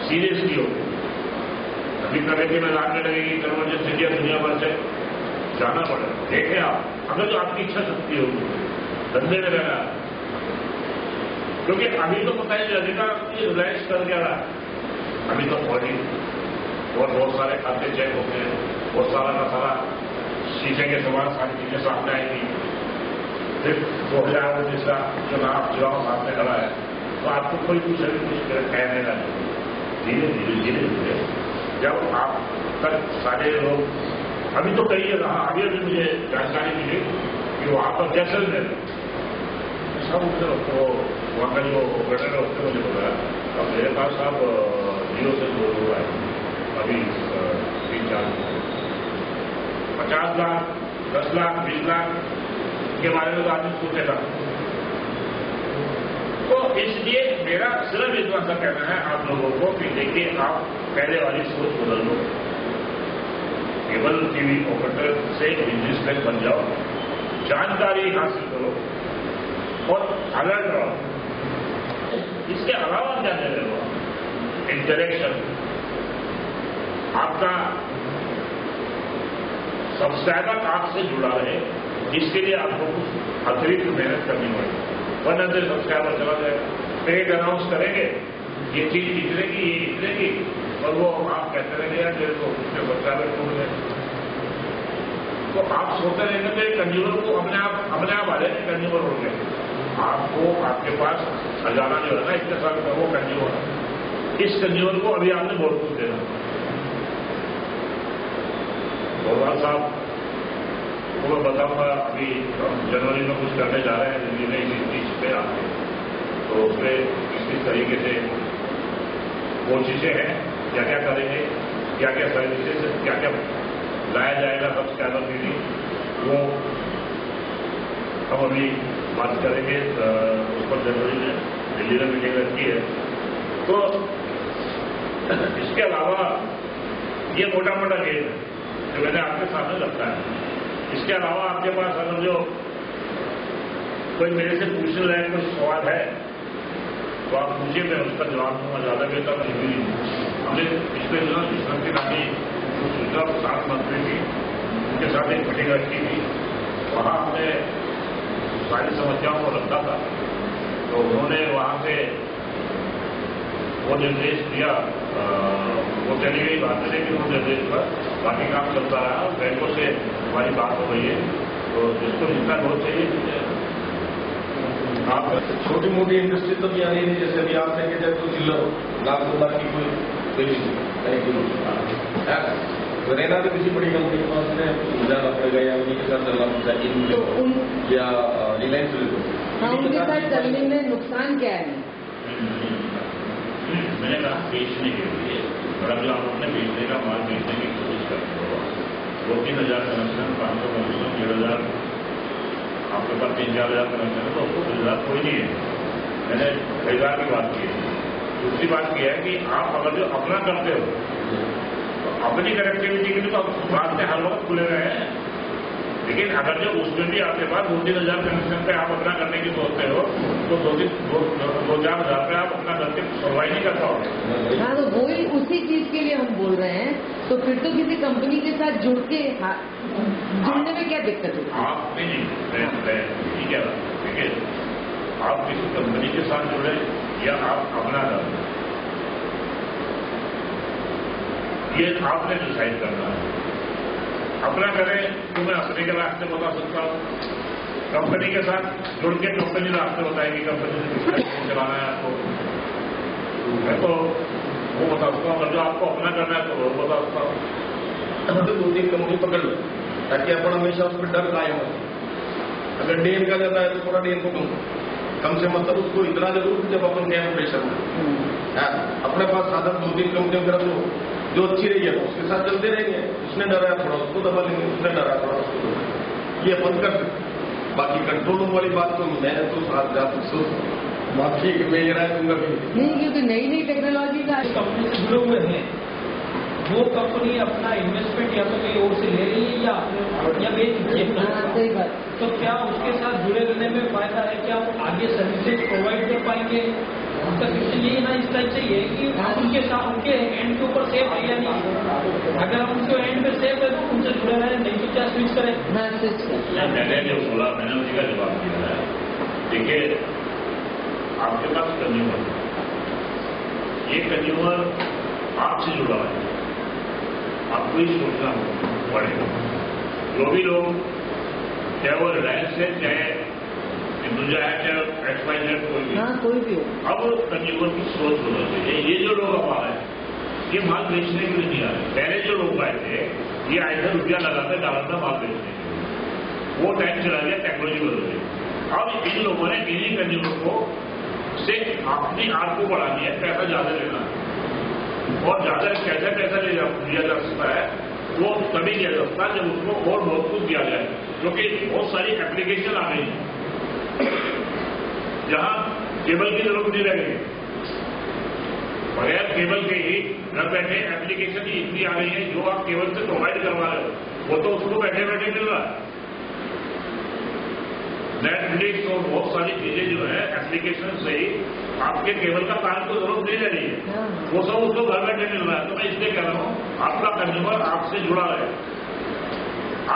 सीरियसली होगी। अभी प्रगति में लाने लगेगी, कन्वर्जेंस इंडिया दुनिया भर से जाना पड़ेगा। देखें आप, अगर जो आपकी इच्छा शक्ति होगी धंधे में रहना, क्योंकि अभी तो पता ही लगेगा कि रिलायंस कर क्या रहा है। अभी तो बॉडी और बहुत सारे खाते चेक होते हैं, बहुत सारा का सारा शीशे के समान सारी चीजें सामने आएंगी। फिर 2019 का चुनाव सामने खड़ा है तो आपको कोई कुछ कहने का नहीं। धीरे धीरे जब आप तक सारे लोग, अभी तो कई है रहा, अभी मुझे जानकारी मिली कि वहां पर जैसलमेर सब तो वहां का जो ऑपरेटर है उसने मुझे बताया, अब मेरे पास अब 0 से 2 हुआ है अभी 3-4 50 लाख 10 लाख 20 लाख के बारे में तो आदमी सोचेगा। तो इसलिए मेरा सिर्फ इतना सा कहना है आप लोगों को कि देखिए आप पहले वाली सोच बदल लो, केबल टीवी ऑपरेटर से बिजनेसमैन बन जाओ, जानकारी हासिल करो और अलर्ट रहो। इसके अलावा क्या दे रहे हो? इंटरेक्शन आपका सब्सक्राइबर आपसे जुड़ा रहे, इसके लिए आपको कुछ अतिरिक्त मेहनत करनी पड़ेगी, वरना से सब्सक्राइबर चला जाएगा। पेड अनाउंस करेंगे ये चीज इतनेगी ये इतनेगी और वो आप कहते रहेंगे यार मेरे को उसके सब्सक्राइबर टूट गए। तो आप सोचते रहेंगे तो एक कंज्यूमर को अपने आप आ जाएंगे, कंज्यूमर हो गए। आपको आपके पास खजाना जो है ना इतने साल का, वो कंज्यूमर है। इस कंज्यूमर को अभी आपने बहुत कुछ देना। गोलवाल साहब को मैं बताऊंगा, अभी हम जनवरी में कुछ करने जा रहे हैं दिल्ली में, इस चीज पे आते तो उसमें किस तरीके से कोशिशें हैं, क्या क्या करेंगे, क्या क्या सर्विसेज, क्या क्या लाया जाएगा सब स्कैनर के लिए, वो हम अभी बात करेंगे। उस पर जनवरी में दिल्ली में मीटिंग रखी है। तो इसके अलावा ये मोटा मोटा गेम है जो मैंने आपके सामने रखा है। इसके अलावा आपके पास अगर जो कोई मेरे से पूछने लायक कोई सवाल है तो आप पूछिए, मैं उसका जवाब दूंगा। ज्यादा बेहतर नहीं भी हमने पिछले दिनों विश्रांति रानी सूचना प्रसार मंत्री थी, उनके साथ एक मीटिंग रखी थी। वहां हमने सारी समस्याओं को रखा था, तो उन्होंने वहां से वो निर्देश दिया, वो चली गई बात नहीं, लेकिन वो निर्देश पर बाकी काम चलता रहा। बैंकों से हमारी बात हो गई है, तो जिसको जितना बहुत चाहिए आप छोटी मोटी इंडस्ट्री तो भी आ रही है, जैसे अभी आप लेके जाए तो चिल्लर लाख 2 लाख की कोई रहना तो किसी बड़ी कंपनी के पास में जाना पड़ेगा या उन्हीं के साथ चलना पड़ेगा या रिलायंस। हाँ, उनके साथ चलने में नुकसान क्या है? मैंने कहा बेचने के लिए, और जो आप अपने बेचने का माल बेचने की कोशिश करते हो, 2-3 हज़ार कनेक्शन, 500 कनेक्शन, 1,500, आपके पास 3-4 हज़ार कनेक्शन है तो उसको खरीदार कोई नहीं है। मैंने खरीदार की बात की है। दूसरी बात यह है कि आप अगर जो अपना करते हो तो अपनी कनेक्टिविटी के लिए तो रास्ते हर वक्त खुले रहे हैं, लेकिन अगर जो उसमें भी आपके पास 2-3 हज़ार कनेक्शन पे आप अपना करने की सोचते हो तो 2-4 हज़ार पे आप अपना करके सर्वाइव नहीं कर पाओगे। हाँ, तो वही उसी चीज के लिए हम बोल रहे हैं। तो फिर तो किसी कंपनी के साथ जुड़ के जुड़ने में क्या दिक्कत होती है? आप नहीं ठीक है, देखिए आप किसी कंपनी के साथ जुड़े या आप अपना करें, ये आपने डिसाइड करना है। अपना करें तो मैं अपने के रास्ते बता सकता हूं, कंपनी के साथ जुड़ के कंपनी रास्ते बताएगी, कंपनी से चलाना है आपको, मैं तो वो बता सकता हूं। अगर जो आपको अपना करना है तो वो बता सकता हूं। तो 2-3 कंपनी पकड़ लो ताकि अपन हमेशा उस पर डर कायम हो। अगर डेन का जाता है तो थोड़ा डेन को कम से मतलब उसको इतना जरूर जब अपन क्या प्रेशर में अपने पास साधन 2-3 कंपनियों के रख लो जो अच्छी रही है तो उसके साथ चलते रहेंगे। उसने डरा थोड़ा उसको दबा लेंगे, उसने डरा थोड़ा उसको दबा, ये अपन कर सकते। बाकी कंट्रोल रूम वाली बात तो मैं तो साथ जा सकता माफी मैं ये राय दूंगा भी नहीं, क्योंकि नई नई टेक्नोलॉजी का कंपनी से जुड़े हुए हैं, वो कंपनी अपना इन्वेस्टमेंट या तो कहीं और से ले रही है या बेच रही है। हाँ, सही बात। तो क्या उसके साथ जुड़े रहने में फायदा है? क्या वो आगे सर्विसेज प्रोवाइड कर पाएंगे? उनका क्वेश्चन यही ना इस टाइप से ये है कि हम उनके साथ उनके एंड के ऊपर सेफ है या नहीं। अगर हम उनके एंड पे सेफ है तो उनसे जुड़े रहे, नहीं तो क्या स्विच करें? हाँ, स्विच कर। मैंने जो बोला मैंने उसी का जवाब दिया है। देखिए आपके पास कंज्यूमर, ये कंज्यूमर आपसे जुड़ा है, आपको ही सोचना पड़ेगा। जो भी लोग, चाहे वो रिलायंस है, चाहे हिंदुजा है, चाहे XYZ कोई भी, हाँ, कोई भी हो, अब कंज्यूमर की सोच होना चाहिए। ये जो लोग अब आ रहे हैं ये माल बेचने के लिए नहीं आ रहे। पहले जो लोग आए थे ये आए थे रुपया लगाते डालता माल बेचने के लिए, वो टाइम चला गया, टेक्नोलॉजी बदल गई। अब इन लोगों ने इन्हीं कंज्यूमर को से अपनी आग को बढ़ा दिया, पैसा ज्यादा लेना और ज्यादा कैसे पैसा लिया जा सकता है वो तभी लिया जा सकता है जब उसको और बहुत कुछ दिया जाए, क्योंकि बहुत सारी एप्लीकेशन आ गई जहां केबल की जरूरत नहीं रह गई। बगैर केबल के ही घर बैठे एप्लीकेशन ही इतनी आ रही है, जो आप केबल से प्रोवाइड करवा रहे हो वो तो उसको बैठे बैठे मिल रहा है। नेटफ्लिक्स और बहुत सारी चीजें जो है एप्लीकेशन से ही आपके केबल का तार को जरूरत नहीं रह रही है, वो सब उसको घर बैठे मिल रहा है। तो मैं इसलिए कह रहा हूं आपका कंज्यूमर आपसे जुड़ा रहे,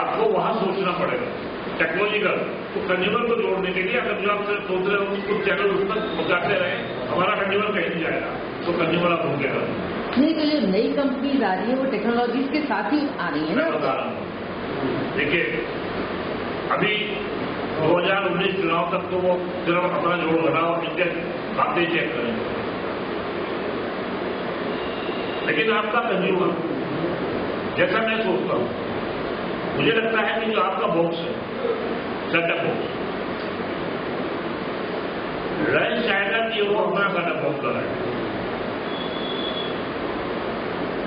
आपको वहां सोचना पड़ेगा टेक्नोलॉजिकल। तो कंज्यूमर को जोड़ने के लिए अगर जो आप सोच रहे हो कुछ चैनल उस तक पहुंचाते रहे, हमारा कंज्यूमर कहीं नहीं जाएगा, तो कंज्यूमर आप भूखेगा नहीं। तो जो नई कंपनीज आ रही है वो टेक्नोलॉजीज के साथ ही आ रही है ना। मैं बता रहा हूं, देखिए अभी 2019 चुनाव तक तो वो सिर्फ अपना जोड़ घटाओ इनके खाते चेक करें, लेकिन आपका कंज्यूमर जैसा मैं सोचता हूं, मुझे लगता है कि जो आपका बॉक्स है सेटअप बॉक्स, रिलायंस चाहेगा कि वो अपना सेटअप बॉक्स लगाए।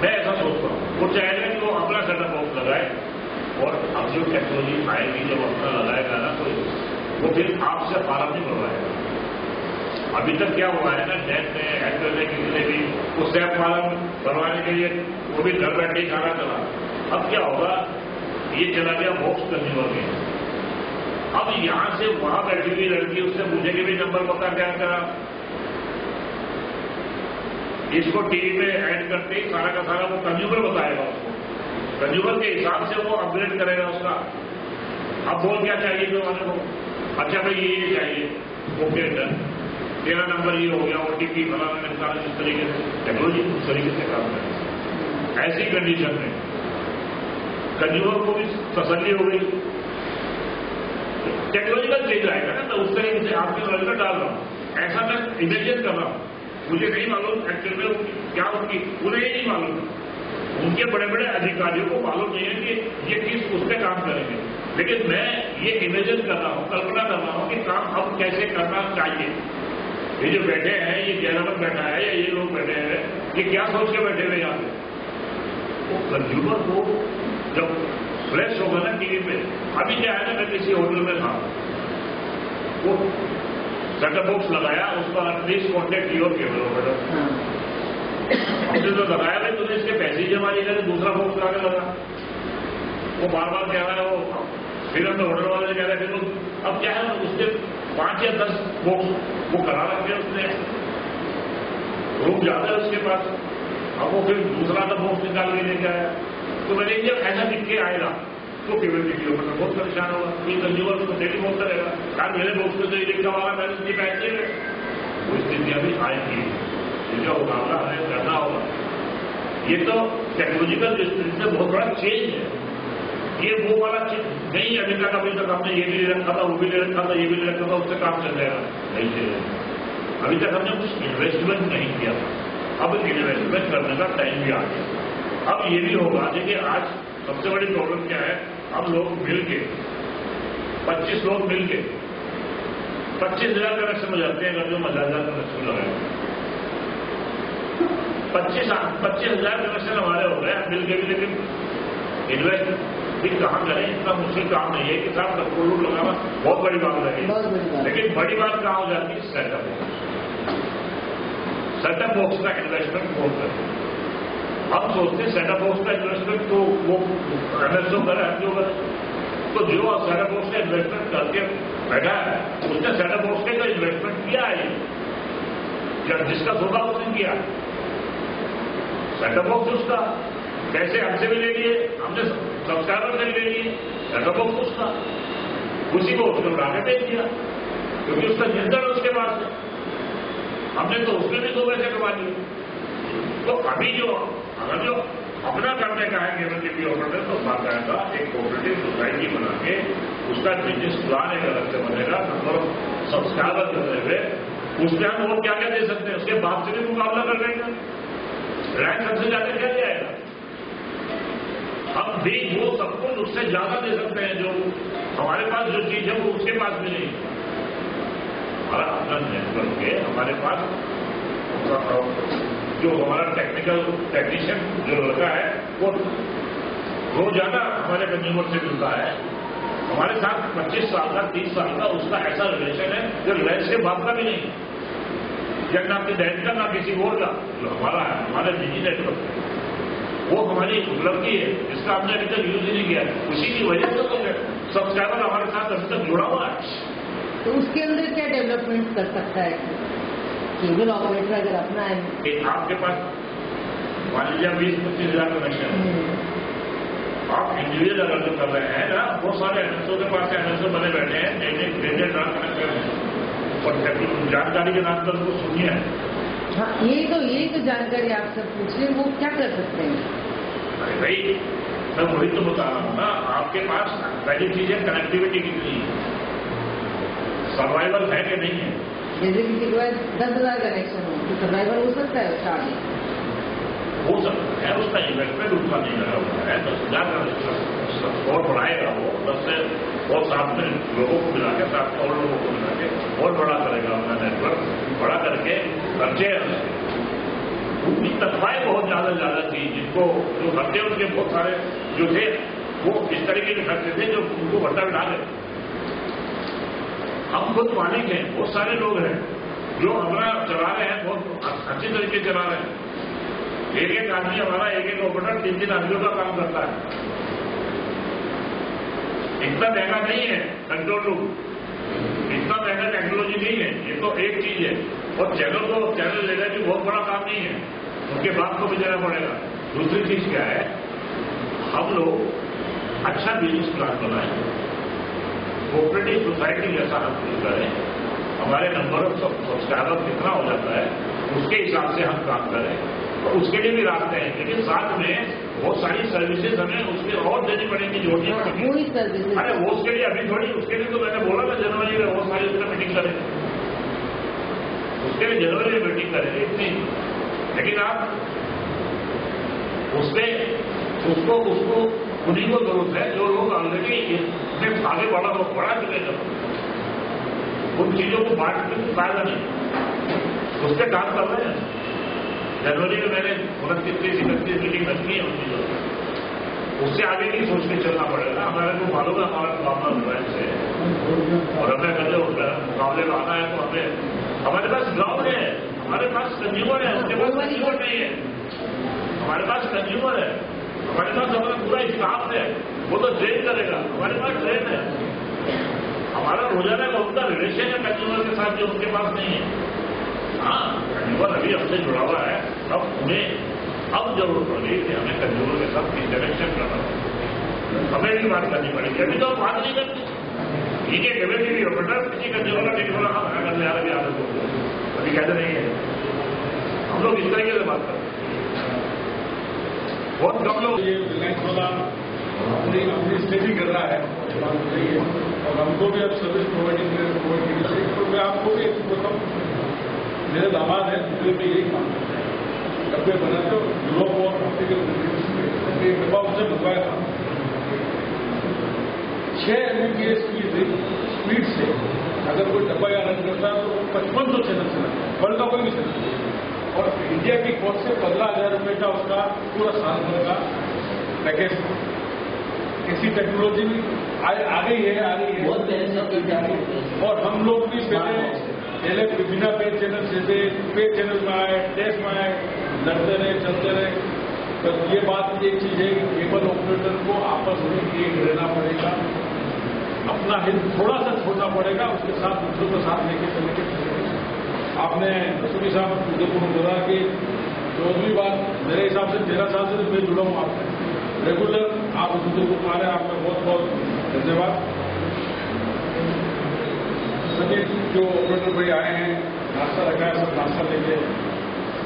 मैं ऐसा सोचता हूँ, वो चाहेगा कि वो अपना सेटअप बॉक्स लगाए और अब जो टेक्नोलॉजी आएगी जब अपना लगाएगा ना तो वो फिर आपसे फार्म नहीं करवाएगा। अभी तक क्या हुआ है ना, नेट में एयरटेल ने किसी ने भी वो सैप फार्म बनवाने के लिए वो भी घर बैठे ही खाना चला। अब क्या होगा, ये चला गया बॉक्स कंज्यूमर में। अब यहां से वहां बैठी हुई लड़की उससे पूछेगी भी नंबर बता क्या करा, इसको टीवी में ऐड करते ही सारा का सारा वो कंज्यूमर बताएगा उसको, कंज्यूमर के हिसाब से वो अपग्रेड करेगा उसका। अब बोल क्या चाहिए तो वाले को, अच्छा भाई ये चाहिए, ओके डन, तेरा नंबर ये हो गया, ओटीपी फलाना निकाला। जिस तरीके से टेक्नोलॉजी उस तरीके से काम करे, ऐसी कंडीशन में कंज्यूमर को भी तसल्ली हो गई। टेक्नोलॉजिकल चेंज आएगा ना, तो उस तरीके से आपके नॉलेज में डाल रहा हूं, ऐसा मैं इमेजिन कर रहा हूं। मुझे नहीं मालूम एक्चुअल में क्या उनकी, उन्हें ही नहीं मालूम, उनके बड़े बड़े अधिकारियों को मालूम नहीं है कि ये किस उस पर काम करेंगे, लेकिन मैं ये इमेजिन कर रहा हूं, कल्पना कर रहा हूं कि काम अब कैसे करना चाहिए। ये जो बैठे हैं, ये जयरामन बैठा है या ये लोग बैठे हैं, ये क्या सोच के बैठे हुए यहाँ पे? वो कंज्यूमर को जब फ्लैश होगा ना टीवी पे, अभी क्या है ना, मैं किसी होटल में था, वो सेटअप बॉक्स लगाया, उसका please contact your cable operator, हमने तो लगाया भाई, तूने इसके पैसे ही जमा नहीं करे, दूसरा बॉक्स लगा लगा। वो बार बार कह रहा है, वो फिर हम होटल वाले कह रहे थे, अब क्या है उसके 5 या 10 बॉक्स वो करा रखे उसने, रूम ज्यादा है उसके पास, अब वो फिर दूसरा का बॉक्स निकाल के लेके आया। तो मैंने जब ऐसा दिख के आएगा तो केवल वीडियो पर बहुत परेशान होगा, ये कंज्यूमर को डेली बोलता रहेगा, यार मेरे बॉक्स में तो ये लिखा वाला मैंने इतनी पैसे में, वो स्थितियां भी आएंगी, जिसका मुकाबला हमें करना होगा। ये तो टेक्नोलॉजिकल दृष्टि से बहुत बड़ा चेंज है। ये वो वाला चीज नहीं, अभी तक हमने ये भी ले रखा था, वो भी ले रखा था, ये भी ले रखा था, उससे काम चल जाएगा, नहीं चलेगा। अभी तक हमने कुछ इन्वेस्टमेंट नहीं किया था, अब इन्वेस्टमेंट करने का टाइम भी आ गया। अब ये भी होगा, देखिए आज सबसे बड़ी प्रॉब्लम क्या है, हम लोग मिलके 25 लोग मिलके 25,000 कनेक्शन हो जाते हैं। अगर जो 10,000 कनेक्शन लगाए, 25,000 कनेक्शन हमारे हो गए मिलके भी, लेकिन इन्वेस्ट भी कहाँ करें, इतना मुश्किल काम नहीं है कि साहब करोड़ लगाना बहुत बड़ी बात लगेगी, लेकिन बड़ी बात कहाँ हो जाती है, सेटअप बॉक्स का इन्वेस्टमेंट कौन करे। हम सोचते हैं सेटअप बॉक्स का इन्वेस्टमेंट तो वो एमएसओ करे, एमजीओ करे, तो जो सेटअप बॉक्स का इन्वेस्टमेंट करके बैठा है उसने सेटअप बॉक्स का इन्वेस्टमेंट किया है, जब जिसका सोचा उसने किया सेटअप बॉक्स उसका, पैसे हमसे भी ले लिए, हमने सब्सक्राइबर से भी ले लिए, सेटअप बॉक्स उसका, उसी को उसने उड़ा के बेच दिया, क्योंकि उसका नियंत्रण उसके पास है। हमने तो उसमें भी 2 पैसे कमा लिए। तो अभी जो अगर जो अपना करने का है केवल टीवी ऑपरेटर, तो बाकायदा एक कोऑपरेटिव सोसाइटी बना के उसका बिजनेस प्लान एक अलग से बनेगा, नंबर ऑफ सब्सक्राइबर करते हुए उसमें हम और क्या क्या दे सकते हैं, उसके बाद से भी मुकाबला कर लेंगे। रैंक सबसे ज्यादा क्या जाएगा, हम भी वो सब कुछ उससे ज्यादा दे सकते हैं, जो हमारे पास जो चीज है वो उसके पास भी नहीं। हमारा अपना नेटवर्क है, हमारे पास जो हमारा टेक्नीशियन जो लड़का है वो रोजाना हमारे कंज्यूमर से मिलता है, हमारे साथ 25 साल का 30 साल का उसका ऐसा रिलेशन है जो रिलायंस के बाप का भी नहीं, या ना आपके डैड का ना किसी और का, जो हमारा है, हमारा निजी नेटवर्क है, वो हमारी उपलब्धि है जिसका हमने अभी तक यूज ही नहीं किया। उसी की वजह से तो सब्सक्राइबर हमारे साथ अभी तक जुड़ा हुआ है। तो उसके अंदर क्या डेवलपमेंट कर सकता है केबल ऑपरेटर अगर अपना है? आपके पास मान लीजिए 20-25 हजार कनेक्शन है, आप इंडिविजुअल अगर जो कर रहे हैं ना, बहुत सारे एनएसओ के पास एनएसओ बने बैठे हैं, डेढ़ कनेक्शन है, और जानकारी के नाम पर उनको सुनिए। हाँ, यही तो जानकारी आप सब पूछ रहे हैं, वो क्या कर सकते हैं? अरे भाई मैं वही तो बता रहा हूँ ना, आपके पास पहली चीज है कनेक्टिविटी कितनी है, सर्वाइवल है कि नहीं है। जैसे किसी के पास 10,000 कनेक्शन हो तो सर्वाइवल हो सकता है उसका आगे? हो सकता है, उसका इन्वेस्टमेंट उसका नहीं लगा हुआ है, 10,000 का और बढ़ाएगा वो 10 से और 7 में लोगों को मिला के 7 और लोगों को मिला के और बड़ा करेगा अपना नेटवर्क, बड़ा करके खर्चे उनकी तनख्वाहें बहुत ज्यादा थी, जिनको जो खर्चे उनके बहुत सारे जो थे वो इस तरीके के खर्चे थे जो उनको भट्टा बिठा गए। हम खुद मालिक हैं, बहुत सारे लोग हैं जो हमारा चला रहे हैं, बहुत अच्छी तरीके चला रहे हैं। एक आदमी हमारा एक ऑपरेटर 3 आदमियों का काम करता है। इतना महंगा नहीं है कंट्रोल रूम, इतना महंगा टेक्नोलॉजी नहीं है, ये तो एक चीज है। और चैनल लेना भी बहुत बड़ा काम नहीं है, उनके बाप को भी देना पड़ेगा। दूसरी चीज क्या है, हम लोग अच्छा बिजनेस प्लान बनाएं, कोऑपरेटिव सोसाइटी जैसा हम शुरू करें, हमारे नंबर ऑफ सब्सक्राइबर कितना हो जाता है उसके हिसाब से हम काम करें, तो उसके लिए भी रास्ते हैं। लेकिन साथ में बहुत सारी सर्विसेज हमें उसके और देनी पड़ेगी, जोड़नी पड़ेगी। अरे वो उसके लिए अभी थोड़ी, उसके लिए तो मैंने बोला था जनवरी में बहुत सारी उसमें मीटिंग करें, उसके लिए जनवरी में मीटिंग करेंगे इतनी। लेकिन आप उसको उन्हीं को जरूरत है जो लोग ऑलरेडी इसमें आगे बढ़ा चुके हैं। उन चीजों को बांटने में फायदा नहीं, उस पर काम कर रहे हैं। जनवरी में मैंने 29-31 मीटिंग रखी है उन चीजों पर। उससे आगे नहीं सोच के चलना पड़ेगा। हमारे को मालूम है हमारा मुकाबला ब्रांच से, और हमें अगर मुकाबले में आना है तो हमारे पास ग्राउंड है, हमारे पास कंज्यूमर है, उसके पास कंज्यूमर नहीं है। हमारे पास कंज्यूमर है, हमारे पास हमारा पूरा स्टाफ है, वो तो ट्रेन करेगा। हमारे पास ट्रेन है, हमारा रोजाना का उनका रिलेशन है कंज्यूमर के साथ जो उनके पास नहीं है। हाँ, कंज्यूमर अभी हमसे जुड़ा हुआ है, अब उन्हें अब जरूरत पड़ रही है हमें कंज्यूमर के साथ इंटरेक्शन करना पड़ेगा, हमें भी बात करनी पड़ेगी। अभी तो बात नहीं करती, ठीक है, कभी भी ऑपरेटर किसी कंज्यूमर का टेलीफोन करने आ रहा है, आदत हो अभी कहते नहीं है। हम लोग इस तरीके से बात करते हैं, बहुत कम लोग। ये रिलायंस वाला अपनी स्टडी कर रहा है, बात सही है, और हमको भी अब सर्विस प्रोवाइड करनी चाहिए। तो मैं आपको भी बताऊँ, मेरे दामाद है, मुझे भी यही काम करते हैं, डब्बे बनाते हो यूरोप और अफ्रीकन कंट्रीज डब्बा उनसे मंगवाया था। 6 Mbps की स्पीड से अगर कोई डब्बा यहाँ रन करता है तो 5500 चैनल चलाता है, वर्ल्ड का कोई भी चैनल। और इंडिया की कोर्ट से 15,000 रुपये का उसका पूरा साल भर का पैकेज। ऐसी टेक्नोलॉजी भी आ गई है। और हम लोग भी पहले बिना पे चैनल से पे चैनल में आए, टेस्ट में आए, लड़ते रहे, चलते रहे। तो ये बात एक चीज है कि केबल ऑपरेटर को आपस में एक रहना पड़ेगा, अपना हित थोड़ा सा छोड़ना पड़ेगा, उसके साथ दूसरों को साथ लेके चलेंगे। आपने रसूली साहब उदयपुर में बोला कि 14वीं बात, मेरे हिसाब से 13 साल से मैं जुड़ा हूँ आपसे रेगुलर। आप उदयपुर में आ रहे हैं, आपका बहुत बहुत धन्यवाद। सभी जो ऑपरेटर भाई आए हैं, नाश्ता रखा है, सब नाश्ता लेके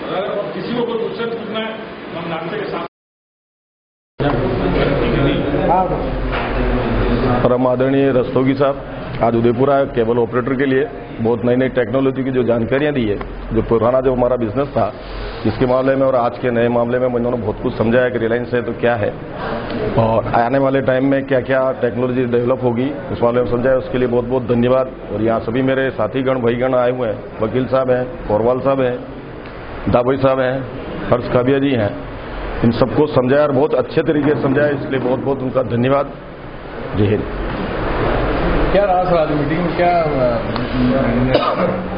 अगर किसी को कोई क्वेश्चन पूछना है हम नाश्ते के साथ। परम आदरणीय रस्तोगी साहब आज उदयपुर आए केबल ऑपरेटर के लिए। बहुत नई नई टेक्नोलॉजी की जो जानकारियां दी है, जो पुराना जो हमारा बिजनेस था इसके मामले में और आज के नए मामले में उन्होंने बहुत कुछ समझाया कि रिलायंस है तो क्या है और आने वाले टाइम में क्या क्या टेक्नोलॉजी डेवलप होगी उस मामले में समझाया। उसके लिए बहुत बहुत धन्यवाद। और यहाँ सभी मेरे साथीगण भाईगण आए हुए हैं, वकील साहब हैं, कोरवाल साहब हैं, दाबोई साहब हैं, हर्ष खाबिया जी हैं, इन सबको समझाया और बहुत अच्छे तरीके से समझाया, इसलिए बहुत बहुत उनका धन्यवाद। जय हिंद। क्या रहा सर आज मीटिंग में? क्या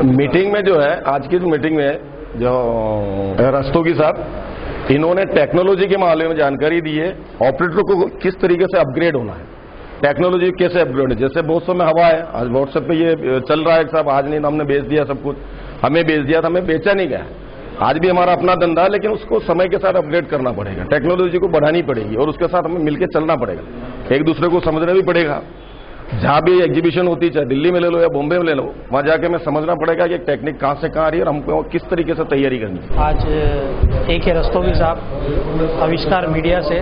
मीटिंग में जो है आज की मीटिंग में जो रस्तोगी साहब इन्होंने टेक्नोलॉजी के मामले में जानकारी दी है, ऑपरेटर को किस तरीके से अपग्रेड होना है, टेक्नोलॉजी कैसे अपग्रेड है। जैसे बहुत समय हवा है, आज व्हाट्सएप पे ये चल रहा है साहब, आज नहीं हमने बेच दिया सब कुछ, हमें बेच दिया था, हमें बेचा नहीं गया। आज भी हमारा अपना धंधा है, लेकिन उसको समय के साथ अपग्रेड करना पड़ेगा, टेक्नोलॉजी को बढ़ानी पड़ेगी और उसके साथ हमें मिलकर चलना पड़ेगा, एक दूसरे को समझना भी पड़ेगा। जहां भी एग्जीबिशन होती है, चाहे दिल्ली में ले लो या बॉम्बे में ले लो, वहां जाके हमें समझना पड़ेगा कि टेक्निक कहां से कहां आ रही है और हमको किस तरीके से तैयारी करनी है। आज एक है रस्तोगी साहब आविष्कार मीडिया से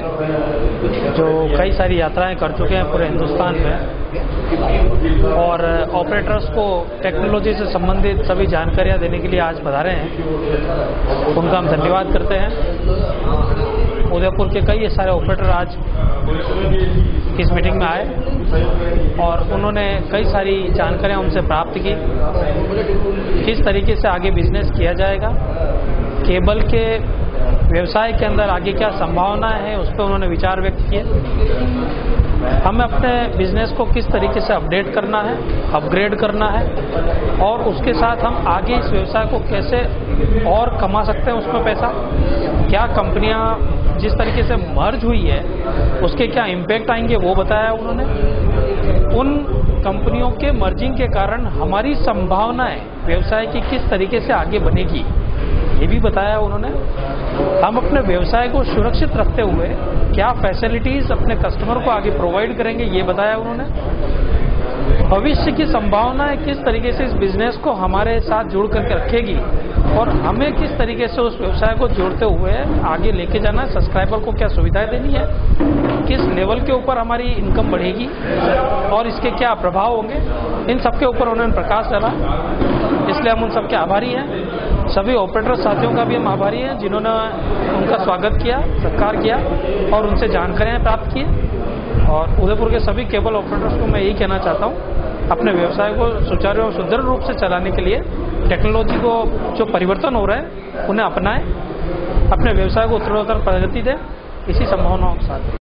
जो कई सारी यात्राएं कर चुके हैं पूरे हिंदुस्तान में और ऑपरेटर्स को टेक्नोलॉजी से संबंधित सभी जानकारियां देने के लिए आज पधारे हैं, उनका हम धन्यवाद करते हैं। उदयपुर के कई सारे ऑपरेटर आज इस मीटिंग में आए और उन्होंने कई सारी जानकारियां हमसे प्राप्त की। किस तरीके से आगे बिजनेस किया जाएगा, केबल के व्यवसाय के अंदर आगे क्या संभावनाएं हैं, उस पर उन्होंने विचार व्यक्त किए। हमें अपने बिजनेस को किस तरीके से अपडेट करना है, अपग्रेड करना है और उसके साथ हम आगे इस व्यवसाय को कैसे और कमा सकते हैं उसमें पैसा। क्या कंपनियां जिस तरीके से मर्ज हुई है उसके क्या इम्पैक्ट आएंगे वो बताया उन्होंने। उन कंपनियों के मर्जिंग के कारण हमारी संभावनाएं व्यवसाय की किस तरीके से आगे बनेगी ये भी बताया उन्होंने। हम अपने व्यवसाय को सुरक्षित रखते हुए क्या फैसिलिटीज अपने कस्टमर को आगे प्रोवाइड करेंगे ये बताया उन्होंने। भविष्य की संभावनाएं किस तरीके से इस बिजनेस को हमारे साथ जोड़ करके रखेगी और हमें किस तरीके से उस व्यवसाय को जोड़ते हुए आगे लेके जाना है, सब्सक्राइबर को क्या सुविधाएं देनी है, किस लेवल के ऊपर हमारी इनकम बढ़ेगी और इसके क्या प्रभाव होंगे, इन सब के ऊपर उन्होंने प्रकाश डाला। इसलिए हम उन सबके आभारी हैं। सभी ऑपरेटर साथियों का भी हम आभारी हैं जिन्होंने उनका स्वागत किया, सत्कार किया और उनसे जानकारियां प्राप्त की। और उदयपुर के सभी केबल ऑपरेटर्स को मैं यही कहना चाहता हूं, अपने व्यवसाय को सुचारू और सुदृढ़ रूप से चलाने के लिए टेक्नोलॉजी को जो परिवर्तन हो रहा है उन्हें अपनाएं, अपने व्यवसाय को उत्तरोत्तर प्रगति दें, इसी संभावनाओं के साथ।